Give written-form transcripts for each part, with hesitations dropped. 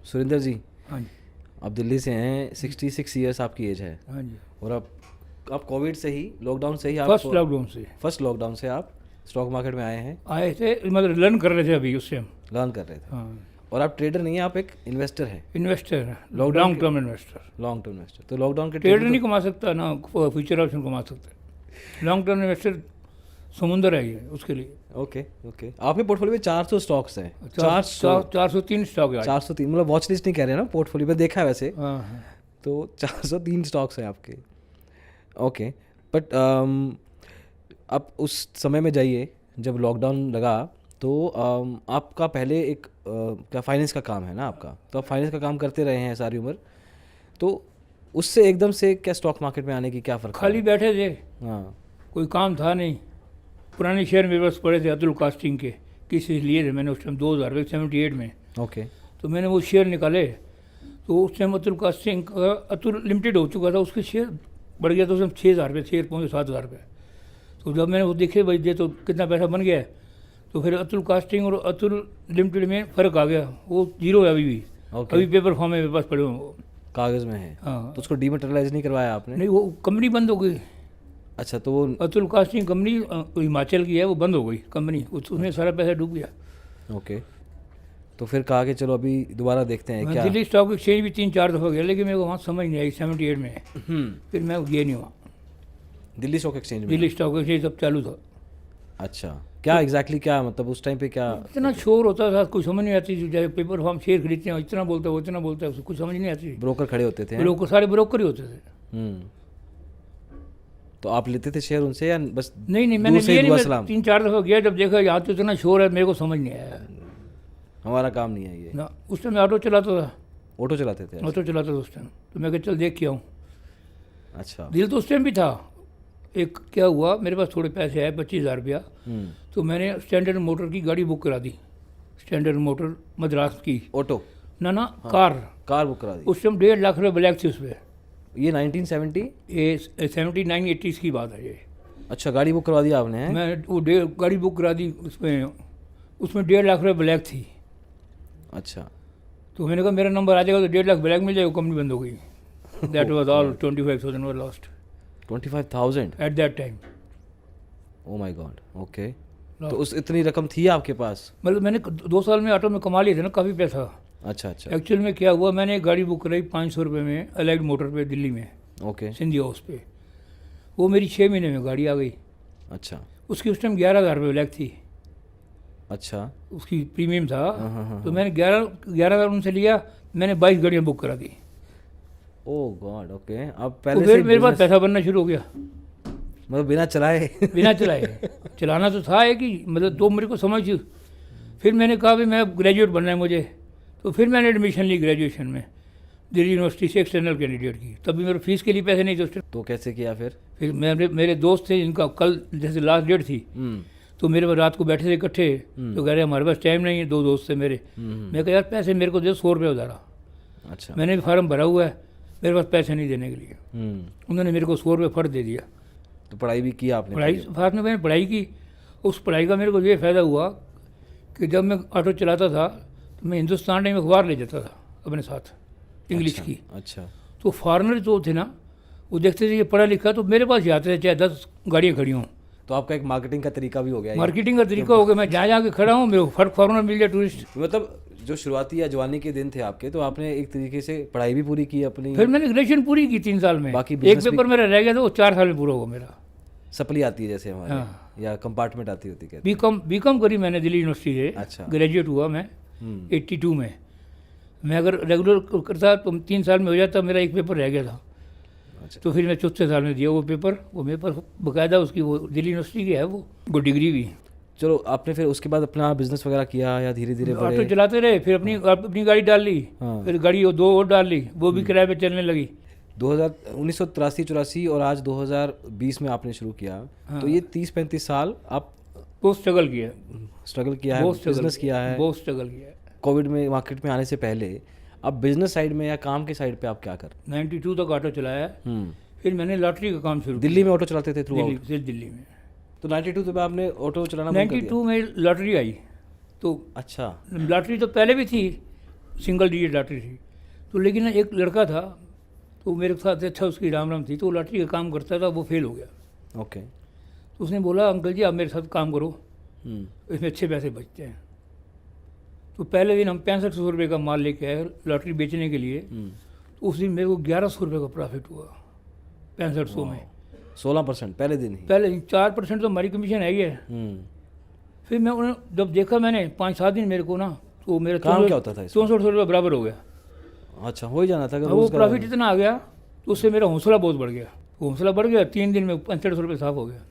सुरेंद्र जी, हाँ जी। आप दिल्ली से हैं, 66 ईयर्स आपकी एज है, हाँ जी। और आप कोविड से ही, लॉकडाउन से ही आप फर्स्ट लॉकडाउन से फर्स्ट लॉकडाउन से आप स्टॉक मार्केट में आए हैं, आए थे, मतलब लर्न कर रहे थे अभी उससे हम। लर्न कर रहे थे। हाँ, और आप ट्रेडर नहीं हैं, आप एक इन्वेस्टर हैं, इन्वेस्टर है, Lockdown लॉन्ग के- term investor. Long term investor. तो लॉकडाउन के ट्रेडर नहीं कमा सकता ना फ्यूचर ऑप्शन कमा सकता। लॉन्ग टर्म इन्वेस्टर समुंदर है ये उसके लिए। Okay okay. आपके पोर्टफोलियो में 400 स्टॉक्स हैं। 403 स्टॉक है आज। 403, मतलब वॉच लिस्ट नहीं कह रहे हैं ना, पोर्टफोलियो में देखा है वैसे, हाँ हाँ। तो 403 स्टॉक्स हैं आपके। ओके, बट आप उस समय में जाइए जब लॉकडाउन लगा, तो आपका पहले एक क्या फाइनेंस का काम है ना आपका, तो आप फाइनेंस का काम करते रहे हैं सारी उम्र, तो उससे एकदम से क्या स्टॉक मार्केट में आने की क्या फ़र्क खाली बैठे थे, हाँ कोई काम था नहीं। पुराने शेयर मेरे पास पड़े थे अतुल कास्टिंग के, किसी लिए थे मैंने उस टाइम 2078 में। ओके तो मैंने वो शेयर निकाले, तो उस टाइम अतुल कास्टिंग का अतुल लिमिटेड हो चुका था, उसके शेयर बढ़ गया था उस टाइम 6,000 रुपये, शेयर पहुँचे 7,000 रुपये। तो जब मैंने वो देखे भाई दे तो कितना पैसा बन गया है, तो फिर अतुल कास्टिंग और अतुल लिमिटेड में फ़र्क आ गया, वो जीरो है अभी भी। ओके। अभी पेपर फॉर्म में मेरे पास पड़े हुए हैं वो। कागज़ में है, हाँ, तो उसको डीमेटेरियलाइज नहीं करवाया आपने? नहीं वो कंपनी बंद हो गई। अच्छा, तो वो अतुल कास्टिंग कंपनी हिमाचल की है, वो बंद हो गई कंपनी, उसमें सारा पैसा डूब गया। ओके, तो फिर कहा कि चलो अभी दोबारा देखते हैं मैं क्या। दिल्ली स्टॉक एक्सचेंज भी 3-4 दफ़ा गया, लेकिन मेरे को वहाँ समझ नहीं आई 78 में। फिर मैं गया नहीं वहाँ। दिल्ली स्टॉक एक्सचेंज में? दिल्ली स्टॉक एक्सचेंज सब चालू था। अच्छा, क्या एग्जैक्टली क्या मतलब उस टाइम पे क्या? इतना शोर होता था, कुछ समझ नहीं आती थी। जैसे पेपर फॉर्म शेयर खरीदते हैं, इतना बोलता है वो इतना बोलता है, उसको कुछ समझ नहीं आती थी। ब्रोकर खड़े होते थे? ब्रोकर, सारे ब्रोकर ही होते थे। तो आप लेते थे शेयर उनसे या बस नहीं नहीं, मैंने दूर से लिए ही नहीं। दुआ मैं सलाम? 3-4 दफ़ा गया, जब देखा यहाँ तो इतना शोर है, मेरे को समझ नहीं आया हमारा काम नहीं है ये। ना। उस टाइम मैं ऑटो चलाता था, ऑटो चलाते थे? ऑटो चलाता था उस टाइम। तो मैं कहा चल देख के आऊँ। अच्छा। दिल तो उस टाइम भी था। एक क्या हुआ, मेरे पास थोड़े पैसे आए, 25,000 रुपया। तो मैंने स्टैंडर्ड मोटर की गाड़ी बुक करा दी, स्टैंडर्ड मोटर मद्रास की। ऑटो? ना हाँ। कार बुक करा दी? उस टाइम 1.5 लाख रुपये ब्लैक थी उस पर। ये 1970? ये 79-80 की बात है ये। अच्छा, गाड़ी बुक करवा दिया आपने? हैं? मैं वो गाड़ी बुक करा दी, उसमें 1.5 लाख रुपये ब्लैक थी। अच्छा। तो मैंने कहा मेरा नंबर आ जाएगा तो 1.5 लाख ब्लैक मिल जाएगा। कंपनी बंद हो गई। That was all 25,000 were lost 25,000? At that time. Oh my God. Okay, तो उस इतनी रकम थी आपके पास? मतलब मैंने 2 साल में ऑटो में कमा लिए थे ना काफ़ी पैसा। अच्छा अच्छा। एक्चुअल में क्या हुआ, मैंने एक गाड़ी बुक कराई 500 रुपये में, अलाइड मोटर पे दिल्ली में, ओके। सिंधी हाउस पे। वो मेरी 6 महीने में गाड़ी आ गई। अच्छा उसकी उस टाइम 11,000 रुपये ब्लैक थी, अच्छा। उसकी प्रीमियम था। हाँ। तो मैंने 11,000 उनसे लिया, मैंने 22 गाड़ियाँ बुक करा दी। ओ गॉड। ओके, अब तो पहले फिर से मेरे पास business- पैसा बनना शुरू हो गया मतलब बिना चलाए? बिना चलाए। चलाना तो था है कि मतलब तो मेरे को समझ। फिर मैंने कहा भी मैं ग्रेजुएट बनना है मुझे, तो फिर मैंने एडमिशन ली ग्रेजुएशन में दिल्ली यूनिवर्सिटी से, एक्सटर्नल कैंडिडेट की। तभी मेरे फीस के लिए पैसे नहीं थे उस टाइम। तो कैसे किया फिर? फिर मेरे दोस्त थे जिनका कल जैसे लास्ट डेट थी, तो मेरे पास रात को बैठे थे इकट्ठे, तो कह रहे हमारे पास टाइम नहीं है। 2 दोस्त थे मेरे। मैं कहा यार पैसे मेरे को दे, 100 रुपये उधारा। अच्छा। मैंने भी फार्म भरा हुआ है, मेरे पास पैसे नहीं देने के लिए। उन्होंने मेरे को 100 रुपये फट दे दिया। तो पढ़ाई भी की आपने? पढ़ाई साथ में मैंने पढ़ाई की। उस पढ़ाई का मेरे को ये फ़ायदा हुआ कि जब मैं ऑटो चलाता था तो मैं हिंदुस्तान टाइम अखबार ले जाता था अपने साथ, इंग्लिश अच्छा, की। अच्छा। तो फॉरेनर जो थे ना, वो देखते थे ये पढ़ा लिखा, तो मेरे पास ही आते थे, चाहे 10 गाड़ियाँ खड़ी हों। तो आपका एक मार्केटिंग का तरीका भी हो गया ये। मार्केटिंग का तरीका हो गया, मैं जहाँ जहाँ के खड़ा हूँ मेरे को फट फॉरेनर मिल जाए, टूरिस्ट। मतलब जो शुरुआती या जवानी के दिन थे आपके, तो आपने एक तरीके से पढ़ाई भी पूरी की अपनी? फिर मैंने ग्रेजुएशन पूरी की 3 साल में। बाकी एक business पेपर मेरा रह गया था, वो 4 साल में पूरा हुआ मेरा। सप्ली आती है जैसे हमारे, हाँ। या कंपार्टमेंट आती होती कहते बीकॉम करी मैंने दिल्ली यूनिवर्सिटी से। अच्छा। ग्रेजुएट हुआ मैं हैं। 82 में। मैं अगर रेगुलर करता तो 3 साल में हो जाता, मेरा एक पेपर रह गया था। अच्छा। तो फिर मैं चौथे साल में दिया वो पेपर। वो मेरे पर बाकायदा उसकी वो दिल्ली यूनिवर्सिटी की है वो डिग्री भी। चलो, आपने फिर उसके बाद अपना बिजनेस वगैरह किया या धीरे धीरे ऑटो बढ़े? चलाते रहे, फिर अपनी गाड़ी डाल ली। हाँ। फिर गाड़ी 2 और डाल ली, वो भी किराए पे चलने लगी। 1983-84 और आज 2020 में आपने शुरू किया। हाँ। तो ये 30-35 साल आप बहुत स्ट्रगल किया, स्ट्रगल किया है, बहुत struggle बिजनेस किया है। बहुत स्ट्रगल किया। कोविड में मार्केट में आने से पहले अब बिजनेस साइड में या काम के साइड पे आप क्या कर? 92 तक ऑटो चलाया है। फिर मैंने लॉटरी का काम शुरू दिल्ली में ऑटो चलाते थे थ्रू किया, आउट? दिल्ली में। तो 92 तक आपने ऑटो चलाना बंद कर दिया? 92 में लॉटरी आई। तो अच्छा। लॉटरी तो पहले भी थी, सिंगल डिजिट लॉटरी थी। तो लेकिन ना एक लड़का था, तो मेरे साथ अच्छा उसकी राम राम थी, तो वो लॉटरी का काम करता था, वो फेल हो गया। ओके। तो उसने बोला अंकल जी आप मेरे साथ काम करो, हम्म। इसमें अच्छे पैसे बचते हैं। तो पहले दिन हम 6500 रुपये का माल लेके आए लॉटरी बेचने के लिए। तो उस दिन मेरे को 1100 रुपये का प्रॉफिट हुआ 6500 में। 16% पहले दिन ही। पहले 4% तो हमारी कमीशन है ही है। फिर मैं उन्हें जब देखा मैंने 5-7 दिन मेरे को ना, तो मेरा काम क्या होता था इसमें? 6400 रुपये बराबर हो गया। अच्छा, हो ही जाना था अगर अब वो रोज का। प्रॉफिट इतना आ गया तो उससे मेरा हौसला बहुत बढ़ गया। हौसला बढ़ गया, 3 दिन में 6500 रुपये साफ हो गया।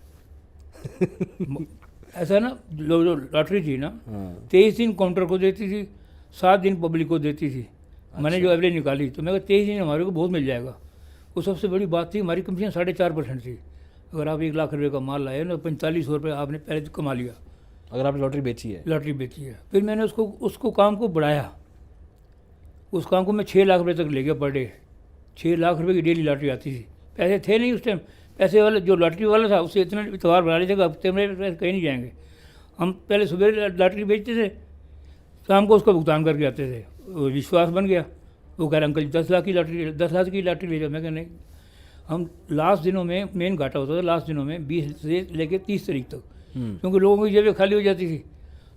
ऐसा ना जो लॉटरी थी ना, हाँ। 23 दिन काउंटर को देती थी, 7 दिन पब्लिक को देती थी। मैंने जो एवरेज निकाली तो मैं कहा 23 दिन हमारे को बहुत मिल जाएगा। वो सबसे बड़ी बात थी, हमारी कमीशन 4.5% थी। अगर आप 1 लाख रुपये का माल लाए ना, 4500 रुपये आपने पहले तो कमा लिया, अगर आपने लॉटरी बेची है। लॉटरी बेची है। फिर मैंने उसको काम को बढ़ाया। उस काम को मैं 6 लाख रुपये तक ले गया पर डे। 6 लाख रुपये की डेली लॉटरी आती थी। पैसे थे नहीं उस टाइम, पैसे वाले जो लॉटरी वाला था उससे इतना इतवार बना लेते कि हफ्ते में पैसे कहीं नहीं जाएंगे। हम पहले सुबह लॉटरी बेचते थे, शाम को उसका भुगतान करके आते थे। वो विश्वास बन गया। वो कह रहे अंकल 10 लाख की लॉटरी, 10 लाख की लॉटरी भेजा। मैं कहा नहीं। हम लास्ट दिनों में मेन घाटा होता था, लास्ट दिनों में 20 से लेकर 30 तारीख तक, क्योंकि लोगों की जेबें खाली हो जाती थी।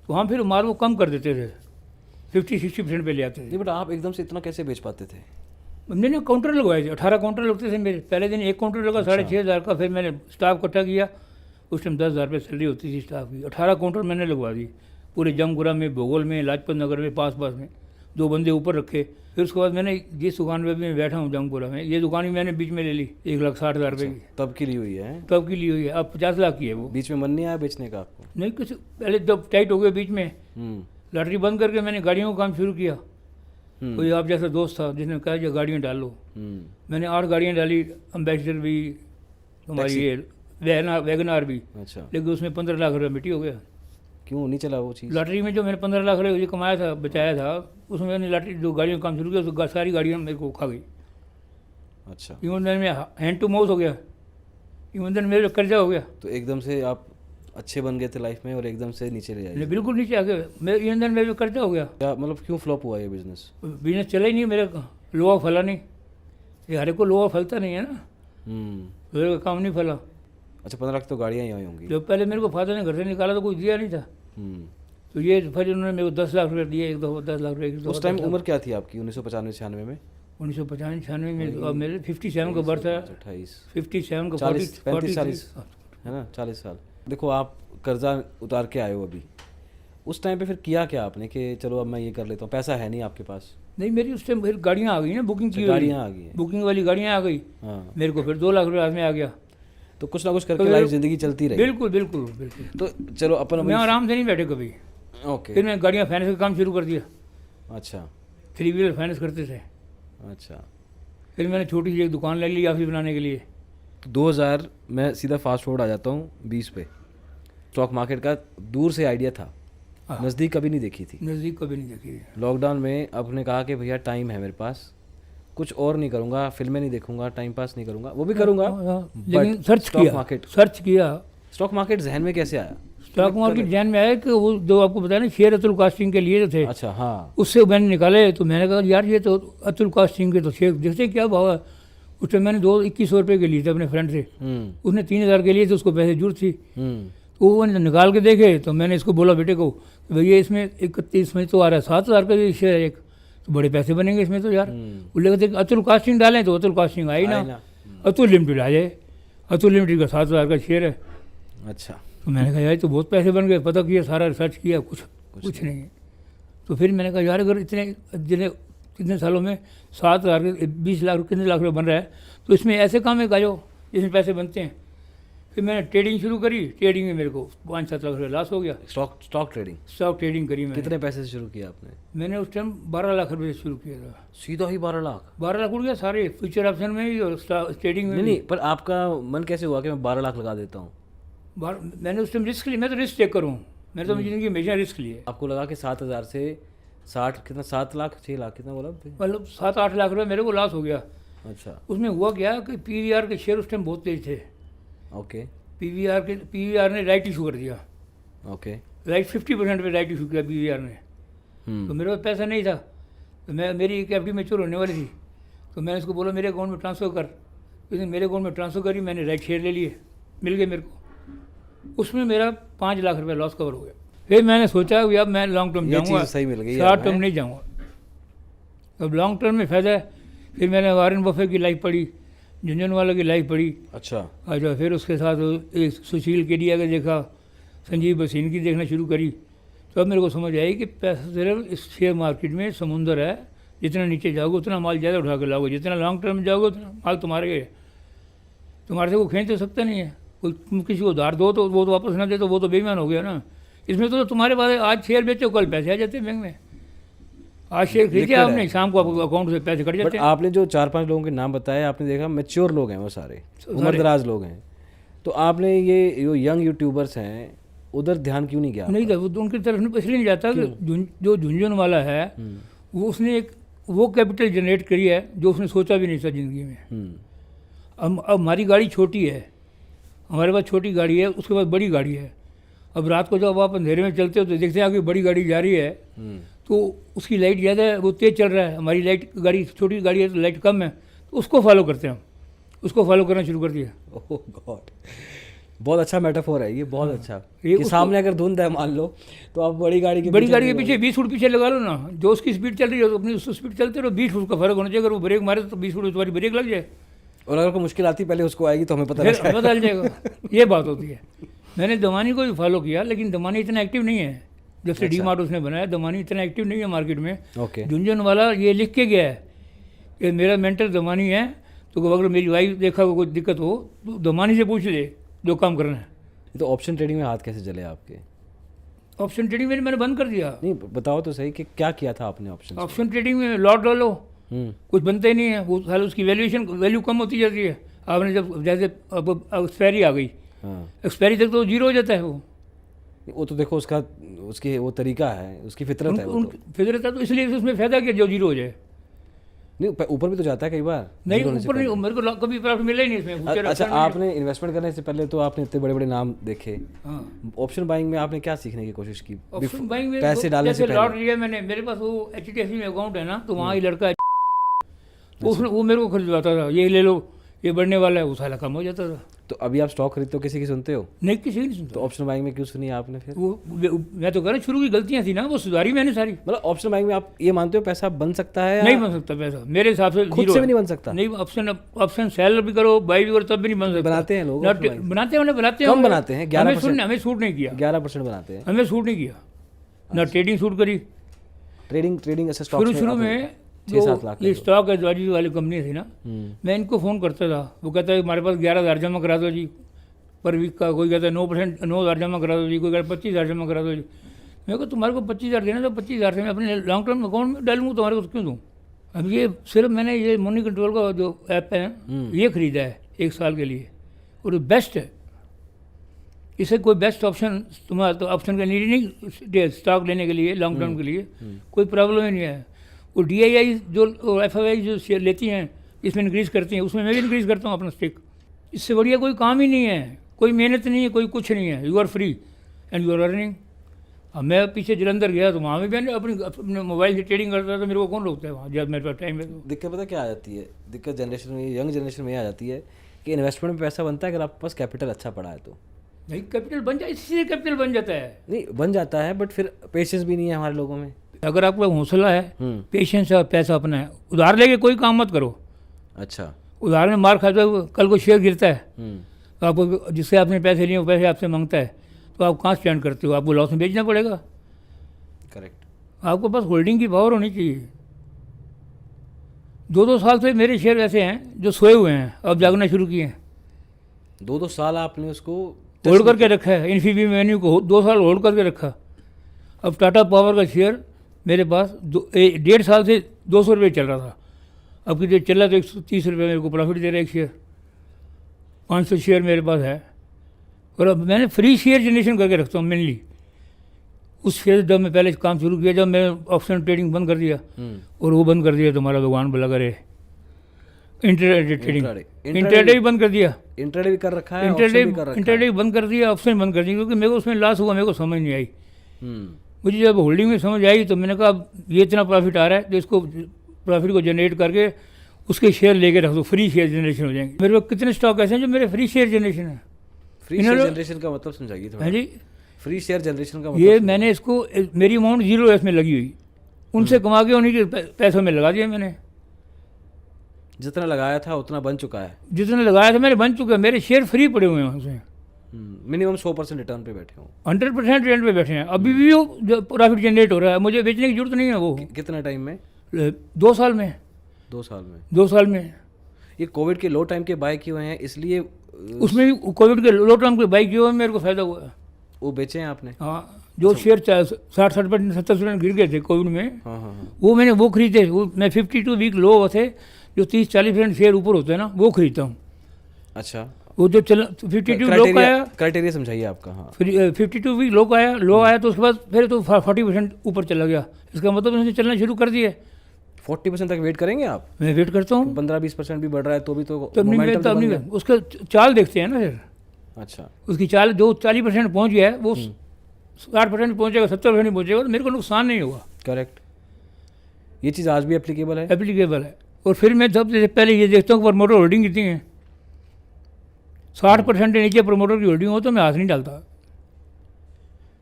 तो हम फिर माल को कम कर देते थे, 50-60% पे ले आते थे। नहीं, बट आप एकदम से इतना कैसे बेच पाते थे? हमने ना काउंटर लगवाए थे, 18 काउंटर लगते थे मेरे। पहले दिन एक काउंटर लगा 6,500 का। फिर मैंने स्टाफ इकट्ठा किया, उस टाइम 10,000 रुपये सैलरी होती थी स्टाफ की। 18 काउंटर मैंने लगवा दी पूरे जमपुरा में, भोगोल में, लाजपत नगर में, पास में। 2 बंदे ऊपर रखे। फिर उसके बाद मैंने जिस दुकान पर भी मैं बैठा हूँ जमपुरा में, ये दुकान भी मैंने बीच में ले ली 1,60,000 रुपये की। तब की ली हुई है? तब की ली हुई है। अब 50 लाख की है वो। बीच में मन नहीं आया बेचने का आपको? नहीं, कुछ पहले जब टाइट हो गया बीच में, लॉटरी बंद करके मैंने गाड़ियों का काम शुरू किया। कोई आप जैसा दोस्त था जिसने कहा जो गाड़ियाँ डाल लो। मैंने 8 गाड़ियाँ डाली, अम्बेसडर भी, हमारी ये वैगनार भी। अच्छा। लेकिन उसमें 15 लाख रुपये मिट्टी हो गया। क्यों नहीं चला वो चीज़? लॉटरी में जो मैंने 15 लाख रुपये कमाया था, बचाया था, उसमें मैंने लॉटरी जो गाड़ियों का काम शुरू किया तो सारी गाड़ियाँ मेरे को खा गई। अच्छा। ईमानदारी में हैंड टू माउथ हो गया, ईमानदारी मेरे कर्जा हो गया। तो एकदम से आप अच्छे बन गए थे लाइफ में और एकदम से नीचे ले जाए? बिल्कुल नीचे आ गया, मेरे ईमानदारी मेरे कर्जा हो गया। क्या मतलब, क्यों फ्लॉप हुआ ये बिजनेस? बिजनेस चला ही नहीं मेरे का, लोहा फला नहीं। ये हर एक को लोहा फलता नहीं है ना, मेरे का काम नहीं फला। अच्छा, 15 लाख तो गाड़ियाँ ही आई होंगी। जब पहले मेरे को फादर ने घर से निकाला तो कोई दिया नहीं था। तो ये फिर उन्होंने मेरे को 10 लाख रुपये दिए, एक दो 10 लाख रुपये। उस टाइम उम्र क्या थी आपकी 1995-96 में? 1995-96 में अब मेरे 57 का बर्थ है। 28 57 का 35-40 है ना, 40 साल। देखो आप कर्जा उतार के आए हो अभी, उस टाइम पे फिर किया क्या आपने कि चलो अब मैं ये कर लेता हूँ? पैसा है नहीं आपके पास? नहीं, मेरी उस टाइम फिर गाड़ियाँ आ गई ना, बुकिंग की गाड़ियाँ आ गई हैं। बुकिंग वाली गाड़ियाँ आ गई। हाँ। मेरे को फिर 2 लाख रुपये हाथ में आ गया। तो कुछ ना कुछ करके लाइफ जिंदगी चलती रही। बिल्कुल बिल्कुल बिल्कुल। तो चलो अपन मैं आराम से नहीं बैठे कभी। ओके। फिर मैं गाड़ियाँ फाइनेंस का काम शुरू कर दिया। अच्छा। 3 व्हीलर फाइनेंस करते थे। अच्छा। फिर मैंने छोटी सी एक दुकान ले ली ऑफिस बनाने के लिए। 2000 मैं सीधा फास्ट फॉरवर्ड आ जाता हूँ 20 पे। स्टॉक मार्केट का दूर से आइडिया था, नज़दीक कभी नहीं देखी थी। नज़दीक कभी नहीं देखी। लॉकडाउन में आपने कहा कि भैया टाइम है मेरे पास, कुछ और नहीं करूँगा, फिल्में नहीं देखूंगा, टाइम पास नहीं करूँगा, वो भी करूँगा लेकिन सर्च किया। स्टॉक मार्केट जहन में कैसे आया? स्टॉक मार्केट ध्यान में आया कि वो जो आपको बताया ना शेयर अतुल कास्टिंग के लिए जो थे। अच्छा। हाँ। उससे मैंने निकाले तो मैंने कहा यार ये तो अतुल कास्टिंग के तो शेयर देखते क्या भाव है। उस टाइम मैंने 2100 रुपये के लिए थे अपने फ्रेंड से। उसने 3000 के लिए थे, उसको पैसे जरूरत थी। तो वो निकाल के देखे तो मैंने इसको बोला बेटे को भैया इसमें 31 में तो आ रहा है 7000 का ये शेयर है एक, तो बड़े पैसे बनेंगे इसमें तो यार। बोले कहते अतुल कास्टिंग डालें तो अतुल कास्टिंग आई ना, अतुल लिमिटेड आ जाए। अतुल लिमिटेड का 7000 का शेयर है। अच्छा। तो मैंने कहा यार तो बहुत पैसे बन गए। पता किया, सारा रिसर्च किया, कुछ नहीं। तो फिर मैंने कहा यार अगर कितने सालों में 7000 के 20 लाख कितने लाख रुपये बन रहा है, तो इसमें ऐसे काम में गाजो जिसमें पैसे बनते हैं। फिर मैंने ट्रेडिंग शुरू करी। ट्रेडिंग में मेरे को 5-7 लाख रुपये लॉस हो गया। स्टॉक ट्रेडिंग करी मैंने। कितने पैसे से शुरू किया आपने? मैंने उस टाइम 12 लाख रुपये से शुरू किया था। सीधा ही 12 लाख? 12 लाख उड़ गया सारे, फ्यूचर ऑप्शन में भी और ट्रेडिंग में। नहीं, पर आपका मन कैसे हुआ कि मैं 12 लाख लगा देता हूँ? मैंने उस टाइम रिस्क लिया। मैं तो रिस्क टेक करूँ, मैंने तो जिंदगी में हमेशा रिस्क लिए। आपको लगा कि 7000 से 60 कितना, 7 लाख 6 लाख कितना बोला? मतलब 7-8 लाख रुपये मेरे को लॉस हो गया। अच्छा। उसमें हुआ क्या कि PVR के शेयर उस टाइम बहुत तेज थे। ओके। PVR ने राइट इशू कर दिया। ओके। राइट 50% पे राइट इशू किया PVR ने। तो मेरे पास पैसा नहीं था। तो मेरी एक एफ डी मैच्योर होने वाली थी, तो मैंने उसको बोला मेरे अकाउंट में ट्रांसफ़र कर। उसने मेरे अकाउंट में ट्रांसफ़र करी, मैंने राइट शेयर ले लिए, मिल गए मेरे को। उसमें मेरा 5 लाख रुपये लॉस कवर हो गया। फिर मैंने सोचा कि अब मैं लॉन्ग टर्म ये जाऊँगा, चीज़ सही मिल गई शॉर्ट टर्म नहीं जाऊँगा। अब लॉन्ग टर्म में फ़ायदा है। फिर मैंने वॉरेन बफेट की लाइफ पढ़ी, झुंझुनवाला की लाइफ पढ़ी। अच्छा। फिर उसके साथ एक सुशील केडिया का देखा, संजीव बसीन की देखना शुरू करी। तो अब मेरे को समझ आई कि पैसा सिर्फ इस शेयर मार्केट में समुंदर है, जितना नीचे जाओगे उतना माल ज़्यादा उठा के लाओगे, जितना लॉन्ग टर्म में जाओगे उतना माल तुम्हारे है। तुम्हारे से वो खींच तो सकता नहीं है। कोई तुम किसी को उधार दो तो वो तो वापस ना दे तो वो तो बेईमान हो गया ना। इसमें तो तुम्हारे पास आज शेयर बेचो, कल पैसे आ जाते हैं बैंक में। आज शेयर खरीदे आपने, शाम को आपको अकाउंट से पैसे कट बट जाते हैं। आपने जो 4-5 लोगों के नाम बताए, आपने देखा मैच्योर लोग हैं वो सारे, उम्रदराज लोग हैं। तो आपने ये जो यंग यूट्यूबर्स हैं उधर ध्यान क्यों नहीं किया? नहीं था वो तो उनकी तरफ इसलिए नहीं जाता कि जो झुंझुन वाला है वो उसने एक वो कैपिटल जनरेट करी है जो उसने सोचा भी नहीं था ज़िंदगी में। अब हमारी गाड़ी छोटी है, हमारे पास छोटी गाड़ी है, उसके पास बड़ी गाड़ी है। अब रात को जब आप अंधेरे में चलते हो तो देखते हैं कि बड़ी गाड़ी जा रही है तो उसकी लाइट ज़्यादा है, वो तेज़ चल रहा है, हमारी लाइट गाड़ी छोटी गाड़ी है तो लाइट कम है, तो उसको फॉलो करते हैं हम। उसको फॉलो करना शुरू कर दिया। ओह गॉड, बहुत अच्छा मेटाफोर है ये, बहुत अच्छा। ये कि सामने अगर धुंध है मान लो तो आप बड़ी गाड़ी के पीछे 20 फुट पीछे लगा लो ना, जो उसकी स्पीड चल रही है तो अपनी उस स्पीड चलते रहो। 20 फुट का फर्क होना चाहिए। अगर वो ब्रेक मारे तो 20 फुट तुम्हारी ब्रेक लग जाए, और अगर कोई मुश्किल आती पहले उसको आएगी तो हमें पता चल जाएगा। ये बात होती है। मैंने दमानी को भी फॉलो किया, लेकिन दमानी इतना एक्टिव नहीं है जब से डी मार्ट उसने बनाया। दमानी इतना एक्टिव नहीं है मार्केट में। झुंझुन वाला ये लिख के गया है कि मेरा मेंटर दमानी है, तो अगर मेरी वाइफ देखा कोई दिक्कत हो तो दमानी से पूछ ले जो काम करना है। तो ऑप्शन ट्रेडिंग में हाथ कैसे चले आपके? ऑप्शन ट्रेडिंग में मैंने बंद कर दिया। नहीं बताओ तो सही कि क्या किया था आपने ऑप्शन ट्रेडिंग में? लॉट डालो, कुछ बनता ही नहीं है। वो साल उसकी वैल्यू कम होती जाती है। आपने जब जैसे अब एक्सपायरी आ गई, एक्सपायरी तक तो जीरो हो जाता है। वो तो देखो उसकी वो तरीका है, उसकी फितरत है। फितरत है तो इसलिए उसमें फ़ायदा क्या जो जीरो हो जाए। नहीं ऊपर भी तो जाता है कई बार। नहीं ऊपर नहीं, मेरे को कभी प्रॉफिट मिला ही नहीं इसमें। अच्छा, आपने इन्वेस्टमेंट करने से पहले तो आपने इतने बड़े बड़े नाम देखे। ऑप्शन बाइंग में आपने क्या सीखने की कोशिश की? ऑप्शन बाइंग में पैसे डालने से पहले लॉट लिया मैंने। मेरे पास वो HDFC में अकाउंट है ना, तो वहाँ ही लड़का है तो उसने वो मेरे को खरीदवाता था, ये ले लो ये बढ़ने वाला है, वो साला कम हो जाता था। तो अभी आप स्टॉक खरीदते हो, किसी की सुनते हो? नहीं, किसी की नहीं सुनता। तो ऑप्शन बाइंग में क्यों सुनी आपने फिर? वो मैं तो कह रहा शुरू की गलतियां थी ना, वो सुधारी मैंने सारी। मतलब ऑप्शन बाइंग में आप ये मानते हो पैसा बन सकता है? नहीं बन सकता पैसा मेरे हिसाब से, खुद से भी नहीं बन सकता। नहीं, ऑप्शन सेल भी करो बाई भी करो तब भी नहीं बन सकता। बनाते हैं लोग, बनाते हैं, कम बनाते हैं। 11% हमें सूट नहीं किया। 11% बनाते हैं, हमें सूट नहीं किया ना। ट्रेडिंग सूट करी। ट्रेडिंग ऐसे स्टॉक शुरू में 6-7 लाख ये स्टॉक एडवाइजरी वाली कंपनी थी ना, मैं इनको फ़ोन करता था। वो कहता है हमारे पास 11,000 जमा करा दो जी पर वीक का। कोई कहता है 9% 9,000 जमा करा दो जी, कोई कहता है 25,000 जमा करा दो जी। मेरे को तुम्हारे को 25,000 देना तो 25,000 से मैं अपने लॉन्ग टर्म अकाउंट में डालूंगा, तुम्हारे को क्यों दूँ? अब ये सिर्फ मैंने ये मनी कंट्रोल का जो ऐप है ये ख़रीदा है 1 साल के लिए, और बेस्ट है। इसे कोई बेस्ट ऑप्शन तुम्हारा तो ऑप्शन का नीड नहीं स्टॉक लेने के लिए, लॉन्ग टर्म के लिए कोई प्रॉब्लम ही नहीं है। वो DII जो FII जो शेयर लेती हैं इसमें इंक्रीज़ करती हैं, उसमें मैं भी इंक्रीज़ करता हूँ अपना स्टेक। इससे बढ़िया कोई काम ही नहीं है, कोई मेहनत नहीं है, कोई कुछ नहीं है। You are free and you are earning. अब मैं पीछे जलंधर गया तो वहाँ भी मैंने अपने मोबाइल से ट्रेडिंग करता था। मेरे को कौन रोकता है वहाँ जब मेरे पास टाइम है तो। दिक्कत पता क्या आ जाती है? दिक्कत जनरेशन में, यंग जनरेशन में आ जाती है कि इन्वेस्टमेंट में पैसा बनता है अगर आपके पास कैपिटल अच्छा पड़ा है तो। नहीं, कैपिटल बन जाए, इससे कैपिटल बन जाता है। नहीं बन जाता है, बट फिर पेशेंस भी नहीं है हमारे लोगों में। अगर आपका हौसला है, पेशेंस है, पैसा अपना है, उधार लेके कोई काम मत करो। अच्छा, उधार में मार खाता है, कल को शेयर गिरता है तो आपको जिससे आपने पैसे लिए वो पैसे आपसे मांगता है तो आप कहाँ स्टैंड करते हो? आपको लॉस में बेचना पड़ेगा। करेक्ट। आपको बस होल्डिंग की पावर होनी चाहिए। 2-2 साल से मेरे शेयर ऐसे हैं जो सोए हुए हैं, अब जागना शुरू किए हैं। 2-2 साल आपने उसको होल्ड करके रखा है। इन्फीबीम मेन्यू को 2 साल होल्ड करके रखा। अब टाटा पावर का शेयर मेरे पास 1.5 साल से 200 रुपये चल रहा था। अब कितने चल रहा तो 130 रुपये मेरे को प्रॉफिट दे रहा है एक शेयर। 500 शेयर मेरे पास है। और अब मैंने फ्री शेयर जनरेशन करके रखता हूँ मेनली। उस शेयर जब मैं पहले काम शुरू किया, जब मैं ऑप्शन ट्रेडिंग बंद कर दिया और वो बंद कर दिया तो हमारा भगवान भला करे। इंटरडे ट्रेडिंग, इंटरडे भी बंद कर दिया। इंटरडे भी कर रखा है, इंटरडे बंद कर दिया, ऑप्शन बंद कर दिया, क्योंकि मेरे को उसमें लॉस हुआ, मेरे को समझ नहीं आई। मुझे जब होल्डिंग में समझ आई तो मैंने कहा अब ये इतना प्रॉफिट आ रहा है तो इसको प्रॉफिट को जनरेट करके उसके शेयर लेके रख दो, फ्री शेयर जनरेशन हो जाएंगे। मेरे पास कितने स्टॉक ऐसे हैं जो मेरे फ्री शेयर जनरेशन है। फ्री शेयर जनरेशन का मतलब समझाइए थोड़ा। हाँ जी, फ्री शेयर जनरेशन का मतलब ये मैंने इसको, मेरी अमाउंट 0 में लगी हुई, उनसे कमा के उन्हीं के पैसों में लगा दिया मैंने। जितना लगाया था उतना बन चुका है। जितना लगाया था मैंने बन चुका है, मेरे शेयर फ्री पड़े हुए हैं उसमें। मिनिमम 100% रिटर्न पे बैठे हो। 100% रेंट पे बैठे हैं, अभी भी वो प्रॉफिट जनरेट हो रहा है, मुझे बेचने की जरूरत नहीं है। वो कितना टाइम में? 2 साल में। 2 साल में? 2 साल में। ये कोविड के लो टाइम के बाय किए हुए हैं इसलिए उसमें भी कोविड के लो टाइम के बाई किए हुए मेरे को फ़ायदा हुआ है। वो बेचे हैं आपने? हाँ, जो शेयर 60-70%, 70% गिर गए थे कोविड में, हाँ हाँ हाँ। वो मैंने वो खरीदे। वो मैं 52 वीक लो थे, जो 30-40% शेयर ऊपर होते हैं ना, वो खरीदता हूँ। अच्छा, वो जो चल 52 लो का आया, क्राइटेरिया समझाइए आपका। हाँ, 52 वीक लो आया तो उसके बाद फिर तो 40% ऊपर चला गया। इसका मतलब उसने चलना शुरू कर दिया। 40% तक वेट करेंगे आप? मैं वेट करता हूँ। 15-20% भी बढ़ रहा है तो भी तो तब नहीं, उसका चाल देखते हैं ना फिर। अच्छा, उसकी चाल जो 40% पहुँच गया है वो 60% पहुँचेगा, 70% पहुँचेगा, तो मेरे को नुकसान नहीं होगा। करेक्ट। ये चीज़ आज भी एप्लीकेबल है? एप्लीकेबल है। और फिर मैं सबसे पहले ये देखता हूँ प्रमोटर होल्डिंग कितनी है। 60% के नीचे प्रमोटर की होल्डिंग हो तो मैं हाथ नहीं डालता।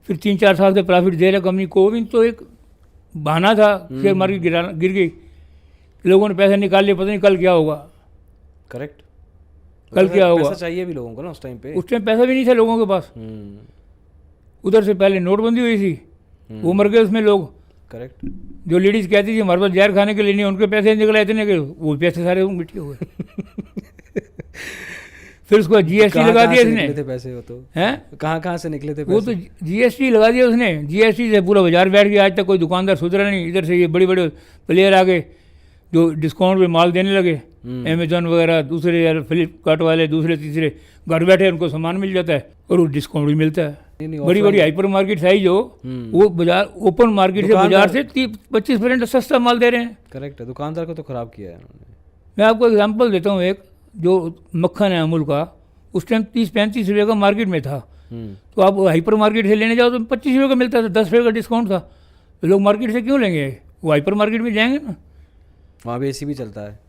फिर 3-4 साल से प्रॉफिट दे रहा कंपनी। कोविड तो एक बहाना था, शेयर मार्केट गिर गई, लोगों ने पैसे निकाल लिए, पता नहीं कल क्या होगा। करेक्ट। कल क्या होगा? पैसा चाहिए भी लोगों को ना उस टाइम पे। उस टाइम पैसा भी नहीं था लोगों के पास। उधर से पहले नोटबंदी हुई थी, वो मर गए उसमें लोग। करेक्ट। जो लेडीज कहती थी हमारे पास जहर खाने के लिए नहीं, उनके पैसे निकले इतने के, वो पैसे सारे मिट्टी हो गए। फिर उसको जीएसटी लगा दिया इसने। थे पैसे वो तो हैं कहाँ से निकले थे पैसे? वो तो जीएसटी लगा दिया उसने। जीएसटी से पूरा बाजार बैठ गया। आज तक कोई दुकानदार सुधरा नहीं। इधर से ये बड़े बड़े प्लेयर आ गए जो डिस्काउंट पे माल देने लगे, अमेजोन वगैरह, दूसरे यार फ्लिपकार्ट वाले, दूसरे तीसरे, घर बैठे उनको सामान मिल जाता है और वो डिस्काउंट भी मिलता है। बड़ी बड़ी हाइपर मार्केट आई जो, वो बाजार ओपन मार्केट से बाजार से 25% सस्ता माल दे रहे हैं। करेक्ट है। दुकानदार को तो खराब किया है उन्होंने। मैं आपको एग्जांपल देता हूँ। एक जो मक्खन है अमूल का, उस टाइम 30-35 रुपये का मार्केट में था, तो आप हाइपर मार्केट से लेने जाओ तो 25 रुपये का मिलता था, 10 रुपये का डिस्काउंट था। तो लोग मार्केट से क्यों लेंगे? वो हाइपर मार्केट में जाएंगे ना। वहाँ भी एसी भी चलता है।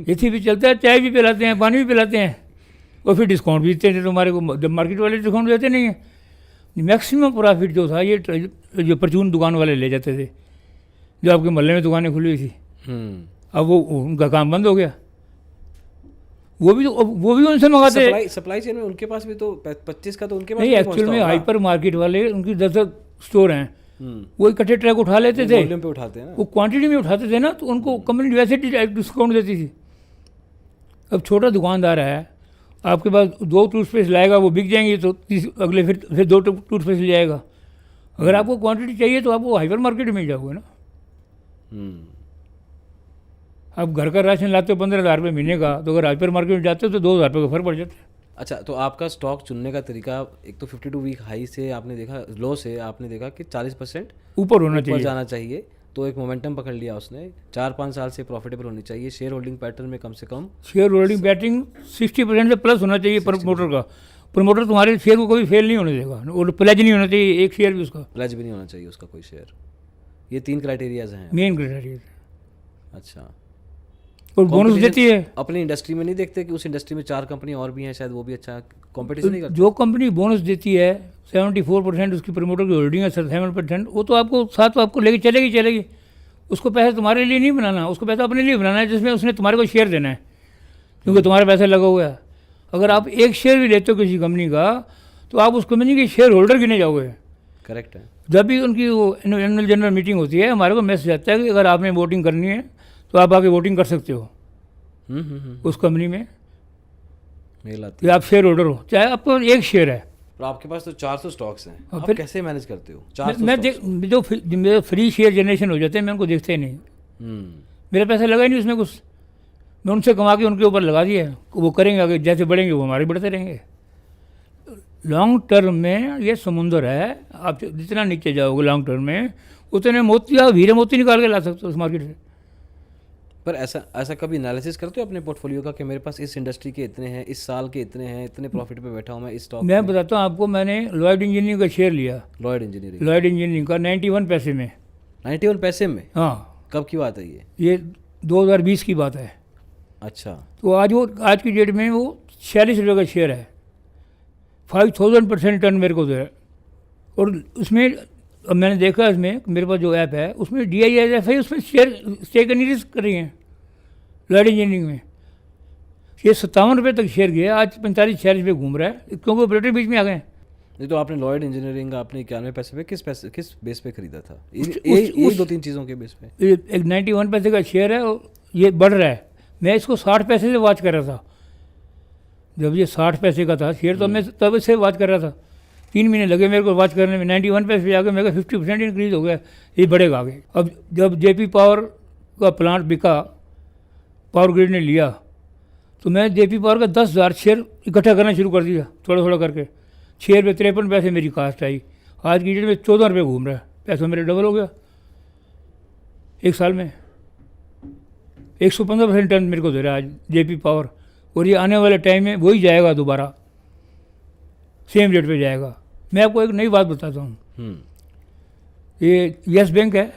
एसी भी चलता है, चाय भी पिलाते हैं, पानी भी पिलाते हैं, और फिर डिस्काउंट भी देते थे तुम्हारे को। जब मार्केट वाले डिस्काउंट देते नहीं है। मैक्सिमम प्रॉफिट जो था ये जो परचून दुकान वाले ले जाते थे, जो आपके मोहल्ले में दुकानें खुली हुई थी। अब वो उनका काम बंद हो गया। वो भी उनसे मंगाते हैं। सप्लाई चेन में उनके पास भी तो 25 का तो उनके पास नहीं, एक्चुअल में हाइपर मार्केट वाले उनकी 10 स्टोर हैं, वो इकट्ठे ट्रक उठा लेते थे, वॉल्यूम पे उठाते हैं ना, वो क्वांटिटी में उठाते थे ना, तो उनको कंपनी वैसे डिस्काउंट देती थी। अब छोटा दुकानदार है, आपके पास 2 टूथपेस्ट लाएगा, वो बिक जाएंगे, तो अगले फिर 2 टूथपेस्ट ले जाएगा। अगर आपको क्वांटिटी चाहिए तो आप वो हाइपर मार्केट में जाओगे ना। आप घर का राशन लाते हो 15,000 रुपये महीने का, तो अगर हाइपर मार्केट में जाते हो तो 2,000 रुपये का फर्क पड़ जाता है। अच्छा, तो आपका स्टॉक चुनने का तरीका, एक तो 52 वीक हाई से आपने देखा, लो से आपने देखा कि 40% ऊपर होना चाहिए, जाना चाहिए, तो एक मोमेंटम पकड़ लिया उसने। 4-5 साल से प्रॉफिटेबल होनी चाहिए। शेयर होल्डिंग पैटर्न में कम से कम शेयर होल्डिंग बैटिंग 60% से प्लस होना चाहिए प्रमोटर का। प्रमोटर तुम्हारे शेयर को कभी फेल नहीं होने देगा, और प्लेज नहीं होना चाहिए एक शेयर भी उसका, प्लेज भी नहीं होना चाहिए उसका कोई शेयर। ये 3 क्राइटेरियाज हैं, मेन क्राइटेरिया। अच्छा, और बोनस देती है। अपनी इंडस्ट्री में नहीं देखते कि उस इंडस्ट्री में 4 कंपनी और भी हैं, शायद वो भी अच्छा कंपटीशन नहीं करती? जो कंपनी बोनस देती है 74% उसकी प्रमोटर की होल्डिंग है, 7%, वो तो आपको साथ तो आपको लेके चलेगी। उसको पैसा तुम्हारे लिए नहीं बनाना, उसको पैसा अपने लिए बनाना है, जिसमें उसने तुम्हारे को शेयर देना है, क्योंकि तुम्हारा पैसा लगा हुआ है। अगर आप एक शेयर भी लेते हो किसी कंपनी का, तो आप उस कंपनी के शेयर होल्डर गिने जाओगे। करेक्ट है। जब भी उनकी वो एनुअल जनरल मीटिंग होती है, हमारे को मैसेज आता है कि अगर आपने वोटिंग करनी है तो आप आके वोटिंग कर सकते हो उस कंपनी में, मेल आती है, आप शेयर होल्डर हो, चाहे आपको एक शेयर है। तो आपके पास तो 400 स्टॉक्स हैं, आप फिर कैसे मैनेज करते हो? जो मेरे फ्री शेयर जनरेशन हो जाते हैं, मैं उनको देखते ही नहीं। मेरा पैसा लगा ही नहीं उसमें कुछ, मैं उनसे कमा के उनके ऊपर लगा दिया। वो करेंगे, आगे जैसे बढ़ेंगे वो हमारे बढ़ते रहेंगे। लॉन्ग टर्म में ये समुंदर है, आप जितना नीचे जाओगे लॉन्ग टर्म में, उतने मोती आप हीरे मोती निकाल के ला सकते हो उस मार्केट से। पर ऐसा ऐसा कभी एनालिसिस करते हो अपने पोर्टफोलियो का कि मेरे पास इस इंडस्ट्री के इतने हैं, इस साल के इतने हैं, इतने प्रॉफिट पे बैठा हूँ मैं इस स्टॉक मैं में? बताता हूँ आपको, मैंने लॉयड इंजीनियरिंग का शेयर लिया, लॉयड इंजीनियरिंग लॉयड इंजीनियरिंग का 91 पैसे में। 91 पैसे में? हाँ, कब की बात है ये? ये 2020 की बात है। अच्छा। तो आज की डेट में वो 46 रुपये का शेयर है, 5000% टर्न मेरे को दे रहा है। और उसमें अब मैंने देखा, इसमें मेरे पास जो ऐप है उसमें DIIF है, उसमें शेयर स्टेक एनालिसिस कर रही हैं लॉयड इंजीनियरिंग में। ये 57 रुपये तक शेयर गया, आज 45-46 रुपये घूम रहा है, क्योंकि ऑपरेटर बीच में आ गए। नहीं तो आपने लॉयड इंजीनियरिंग का आपने 91 पैसे पे किस बेस पे खरीदा था? उस 2-3 चीज़ों के बेस पे? एक 91 पैसे का शेयर है और ये बढ़ रहा है। मैं इसको 60 पैसे से वॉच कर रहा था, जब ये 60 पैसे का था शेयर, तो मैं तब इससे वॉच कर रहा था। 3 महीने लगे मेरे को वॉच करने में, 91 पैसे पे आगे मेरे को 50% इंक्रीज हो गया, ये बढ़ेगा आगे। अब जब JP पावर का प्लांट बिका, पावर ग्रिड ने लिया, तो मैं JP पावर का 10,000 शेयर इकट्ठा करना शुरू कर दिया, थोड़ा थोड़ा करके। 6 रुपये 53 पैसे मेरी कास्ट आई, आज की डेट में 14 रुपये घूम रहा है, पैसा मेरे डबल हो गया एक साल में। 115% टर्न मेरे को दे रहा है आज JP पावर, और ये आने वाले टाइम में वही जाएगा, दोबारा सेम रेट पे जाएगा। मैं आपको एक नई बात बताता हूँ, ये यस बैंक है।